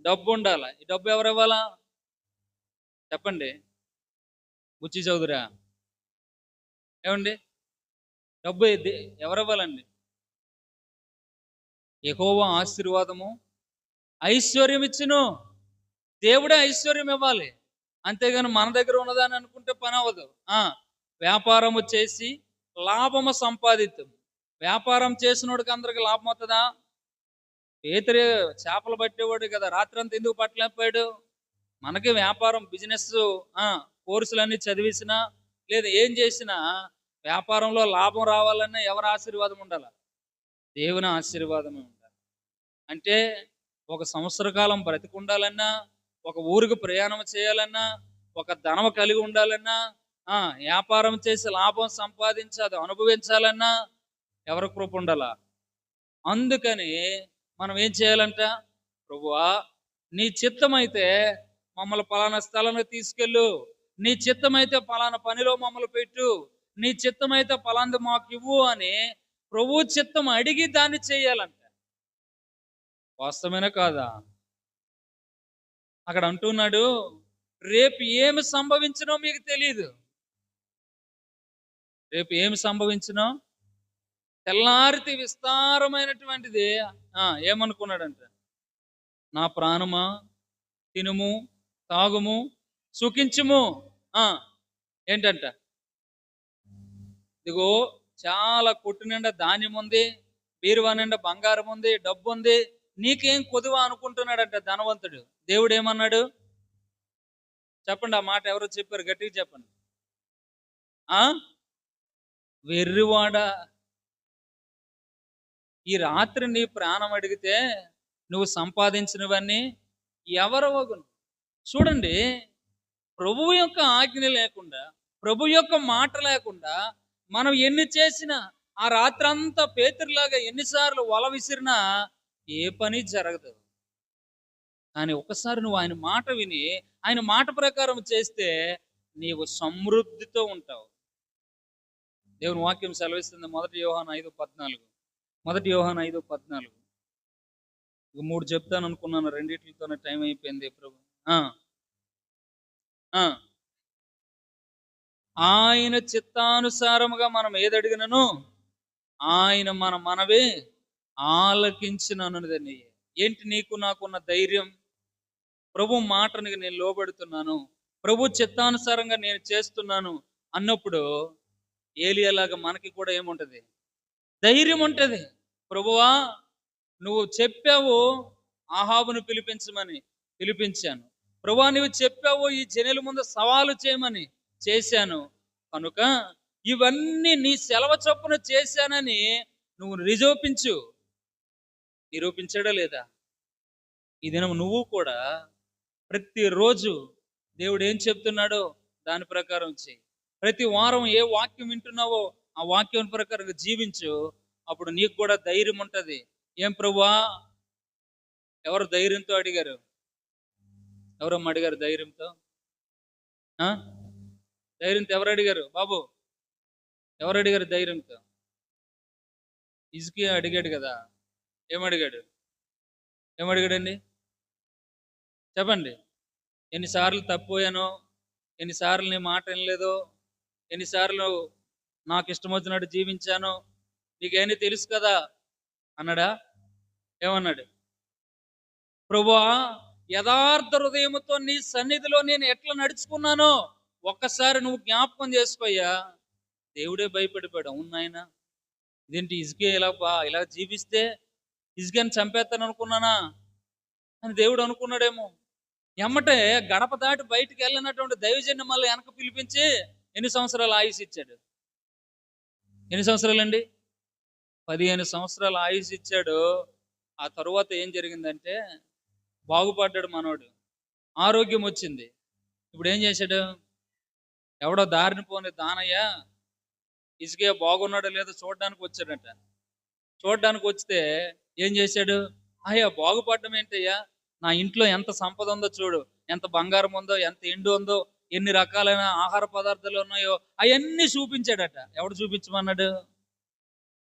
డబ్బు ఉండాలా. ఈ డబ్బు ఎవరు ఇవ్వాలా? చెప్పండి, బుచ్చి చౌదరా. ఏమండి, డబ్బు ఎవరు ఇవ్వాలండి? యెహోవా ఆశీర్వాదము ఐశ్వర్యం ఇచ్చును. దేవుడే ఐశ్వర్యం ఇవ్వాలి, అంతేగాని మన దగ్గర ఉన్నదాన్ని అనుకుంటే పని అవ్వదు. వ్యాపారము చేసి లాభము సంపాదిద్దాం. వ్యాపారం చేసినోడికి అందరికి లాభం అవుతుందా? పేతురు చేపలు పట్టేవాడు కదా, రాత్రి అంతా ఎందుకు పట్టలేకపోయాడు? మనకి వ్యాపారం, బిజినెస్ కోర్సులన్నీ చదివిసినా లేదా ఏం చేసినా వ్యాపారంలో లాభం రావాలన్నా ఎవరి ఆశీర్వాదం ఉండాలి? దేవుని ఆశీర్వాదమే ఉండాలి. అంటే 1 సంవత్సర కాలం బ్రతికి ఉండాలన్నా, ఒక ఊరికి ప్రయాణం చేయాలన్నా, ఒక ధనం కలిగి ఉండాలన్నా, వ్యాపారం చేసి లాభం సంపాదించి అది అనుభవించాలన్నా ఎవరి కృప ఉండాలా? అందుకని మనం ఏం చేయాలంట? ప్రభువా, నీ చిత్తమైతే మమ్మల్ని పలానా స్థలానికి తీసుకెళ్ళు, నీ చిత్తమైతే పలానా పనిలో మమ్మల్ని పెట్టు, నీ చిత్తమైతే పలాంది మాకు ఇవ్వు అని ప్రభు చిత్తం అడిగి దాన్ని చేయాలంట. వాస్తవమేనా కాదా? అక్కడ అంటున్నాడు, రేపు ఏమి సంభవించినో మీకు తెలియదు. రేపు ఏమి సంభవించినో తెల్లారితి విస్తారమైనటువంటిది. ఏమనుకున్నాడంట? నా ప్రాణమా, తినుము, తాగుము, సుఖించుము. ఏంటంట? ఇదిగో చాలా కొట్టు నిండా ధాన్యం ఉంది, బీరువా నిండా బంగారం ఉంది, డబ్బు ఉంది, నీకేం కొదువా అనుకుంటున్నాడంట ధనవంతుడు. దేవుడు ఏమన్నాడు చెప్పండి? ఆ మాట ఎవరో చెప్పారు, గట్టిగా చెప్పండి. వెర్రివాడా, ఈ రాత్రి నీ ప్రాణం అడిగితే నువ్వు సంపాదించినవన్నీ ఎవరవగును? చూడండి, ప్రభువు యొక్క ఆజ్ఞ లేకుండా, ప్రభు యొక్క మాట లేకుండా మనం ఎన్ని చేసినా, ఆ రాత్రంతా పేతురులాగా ఎన్నిసార్లు వల విసిరినా ఏ పని జరగదు. కానీ ఒకసారి నువ్వు ఆయన మాట విని ఆయన మాట ప్రకారం చేస్తే నీవు సమృద్ధితో ఉంటావు. దేవుని వాక్యం సెలవిస్తుంది 1 యోహాను 5:14. 1 యోహాను 5:14. ఇక 3 చెప్తాను అనుకున్నాను, రెండిట్లతోనే టైం అయిపోయింది ప్రభు. ఆ, ఆ. ఆయన చిత్తానుసారముగా మనం ఏదడిగినను ఆయన మన మనవే ఆలకించినన్నదని. ఏంటి నీకు నాకున్న ధైర్యం? ప్రభు మాటనికి నేను లోబడుతున్నాను, ప్రభు చిత్తానుసారంగా నేను చేస్తున్నాను అన్నప్పుడు ఏలియాలాగా మనకి కూడా ఏముంటది? ధైర్యం ఉంటది. ప్రభువా, నువ్వు చెప్పావు ఆహాబును పిలిపించమని, పిలిపించాను. ప్రభువా, నువ్వు చెప్పావు ఈ జనుల ముందు సవాలు చేయమని, చేశాను. కనుక ఇవన్నీ నీ సెలవు చొప్పున చేశానని నువ్వు నిరూపించాడా లేదా? ఈ దినం నువ్వు కూడా ప్రతిరోజు దేవుడు ఏం చెప్తున్నాడో దాని ప్రకారం చెయ్యి. ప్రతి వారం ఏ వాక్యం వింటున్నావో ఆ వాక్యం ప్రకారం జీవించు. అప్పుడు నీకు కూడా ధైర్యం ఉంటది. ఏం ప్రభువా? ఎవరు ధైర్యంతో అడిగారు? ఎవరమ్మ అడిగారు ధైర్యంతో? ధైర్యంతో ఎవరు అడిగారు బాబు? ఎవరు అడిగారు ధైర్యంతో? హిజ్కియా అడిగాడు కదా. ఏమడిగాడు? ఏమడిగాడండి? చెప్పండి. ఎన్నిసార్లు తప్పిపోయానో, ఎన్నిసార్లు నీ మాట వినలేదో, ఎన్నిసార్లు నాకు ఇష్టం వచ్చినట్టు జీవించానో నీకేమీ తెలుసు కదా అన్నాడా? ఏమన్నాడు? ప్రభువా, యథార్థ హృదయముతో నీ సన్నిధిలో నేను ఎట్లా నడుచుకున్నానో ఒక్కసారి నువ్వు జ్ఞాపకం చేసుకోయ్యా. దేవుడే భయపడిపోయాడు. అవును నాయన, ఇదేంటి హిజ్కియా ఇలా జీవిస్తే హిజ్కియాని చంపేస్తాను అనుకున్నానా అని దేవుడు అనుకున్నాడేమో. ఎమ్మటే గడప దాటి బయటికి వెళ్ళినటువంటి దైవజన్యం మళ్ళీ వెనక పిలిపించి ఎన్ని సంవత్సరాలు ఆయుష్ ఇచ్చాడు? ఎన్ని సంవత్సరాలండి? 15 సంవత్సరాల ఆయుష్ ఇచ్చాడు. ఆ తరువాత ఏం జరిగిందంటే బాగుపడ్డాడు మనోడు, ఆరోగ్యం వచ్చింది. ఇప్పుడు ఏం చేశాడు? ఎవడో దారిని పోని దానయ్య హిజ్కియా బాగున్నాడో లేదో చూడడానికి వచ్చాడట. చూడడానికి వస్తే ఏం చేశాడు? అయ్యా, బాగుపడడం ఏంటయ్యా, నా ఇంట్లో ఎంత సంపద ఉందో చూడు, ఎంత బంగారం ఉందో, ఎంత ఎండు ఉందో, ఎన్ని రకాలైన ఆహార పదార్థాలు ఉన్నాయో అవన్నీ చూపించాడట. ఎవడు చూపించమన్నాడు?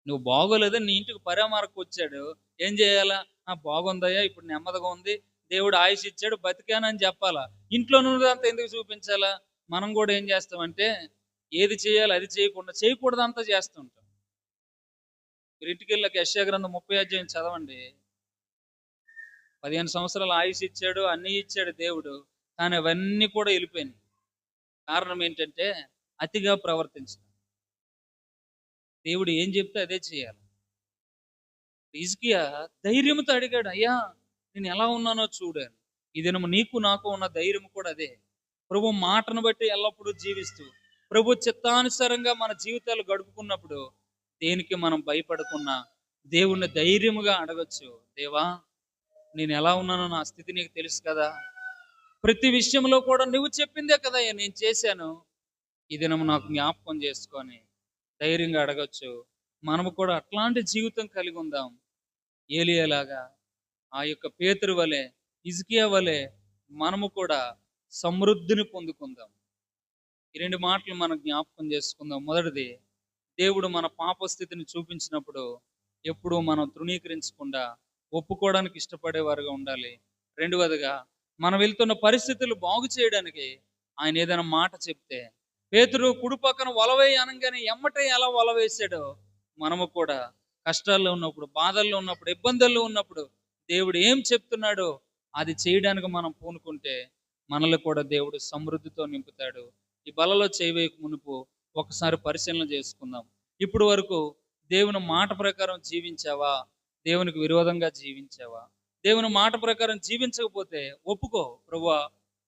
నువ్వు బాగోలేదని నీ ఇంటికి పరామర్శకు వచ్చాడు. ఏం చేయాలా? బాగుందయ్యా, ఇప్పుడు నెమ్మదిగా ఉంది, దేవుడు ఆయుష్ ఇచ్చాడు, బతికానని చెప్పాలా. ఇంట్లో నువ్వుదంతా ఎందుకు చూపించాలా? మనం కూడా ఏం చేస్తామంటే ఏది చేయాలి అది చేయకూడదంతా చేస్తుంటాం. మీరు ఇంటికి వెళ్ళాక యెషయా గ్రంథం 30వ అధ్యాయం చదవండి. 15 సంవత్సరాలు ఆయుష్ ఇచ్చాడు, అన్నీ ఇచ్చాడు దేవుడు, కానీ అవన్నీ కూడా వెళ్ళిపోయినాయి. కారణం ఏంటంటే అతిగా ప్రవర్తించడం. దేవుడు ఏం చెప్తే అదే చేయాలి. హిజ్కియా ధైర్యంతో అడిగాడు, అయ్యా నేను ఎలా ఉన్నానో చూడాను. ఈ దినము నీకు నాకు ఉన్న ధైర్యం కూడా అదే. ప్రభు మాటను బట్టి ఎల్లప్పుడూ జీవిస్తూ ప్రభు చిత్తానుసారంగా మన జీవితాలు గడుపుకున్నప్పుడు దేనికి మనం భయపడకున్నా దేవుణ్ణి ధైర్యముగా అడగచ్చు. దేవా, నేను ఎలా ఉన్నానో నా స్థితి నీకు తెలుసు కదా, ప్రతి విషయంలో కూడా నువ్వు చెప్పిందే కదా నేను చేశాను, ఈ దినము నాకు జ్ఞాపకం చేసుకొని ధైర్యంగా అడగచ్చు. మనము కూడా అట్లాంటి జీవితం కలిగి ఉందాం. ఏలియాలాగా, ఆ యొక్క పేతురు వలె, హిజ్కియా వలె మనము కూడా సమృద్ధిని పొందుకుందాం. ఈ 2 మాటలు మనం జ్ఞాపకం చేసుకుందాం. మొదటిది, దేవుడు మన పాపస్థితిని చూపించినప్పుడు ఎప్పుడూ మనం తృణీకరించకుండా ఒప్పుకోవడానికి ఇష్టపడేవారుగా ఉండాలి. రెండవదిగా, మనం వెళ్తున్న పరిస్థితులు బాగు చేయడానికి ఆయన ఏదైనా మాట చెప్తే, పేతురు కుడి పక్కన వలవేయి అనగానే ఎమ్మటే ఎలా వలవేశాడో మనము కూడా కష్టాల్లో ఉన్నప్పుడు, బాధల్లో ఉన్నప్పుడు, ఇబ్బందుల్లో ఉన్నప్పుడు దేవుడు ఏం చెప్తున్నాడో అది చేయడానికి మనం పూనుకుంటే మనల్ని కూడా దేవుడు సమృద్ధితో నింపుతాడు. ఈ బలలో చేయవేయక మునుపు ఒకసారి పరిశీలన చేసుకుందాం. ఇప్పుడు వరకు దేవుని మాట ప్రకారం జీవించావా? దేవునికి విరోధంగా జీవించావా? దేవుని మాట ప్రకారం జీవించకపోతే ఒప్పుకో. ప్రభువా,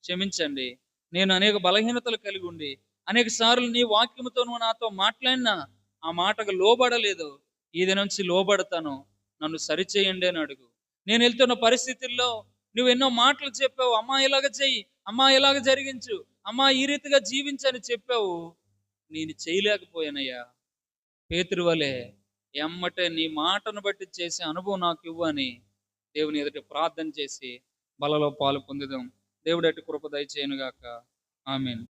క్షమించండి, నేను అనేక బలహీనతలు కలిగి ఉండి అనేక సార్లు నీ వాక్యముతో నువ్వు నాతో మాట్లాడినా ఆ మాటకు లోబడలేదు. ఈ దినం నుంచి లోబడతాను, నన్ను సరిచేయండి అని అడుగు. నేను వెళ్తున్న పరిస్థితుల్లో నువ్వు ఎన్నో మాటలు చెప్పావు. అమ్మా ఇలాగ చెయ్యి, అమ్మా ఇలాగ జరిగించు, అమ్మా ఈ రీతిగా జీవించని చెప్పావు. నేను చేయలేకపోయానయ్యా. పేతురు వలె ఎమ్మటే నీ మాటను బట్టి చేసే అనుభవం నాకు ఇవ్వు అని దేవుని ఎదుట ప్రార్థన చేసి బలలో పాలు పొందుదాం. దేవుడు అటు కృప దయచేయునుగాక. ఆమేన్.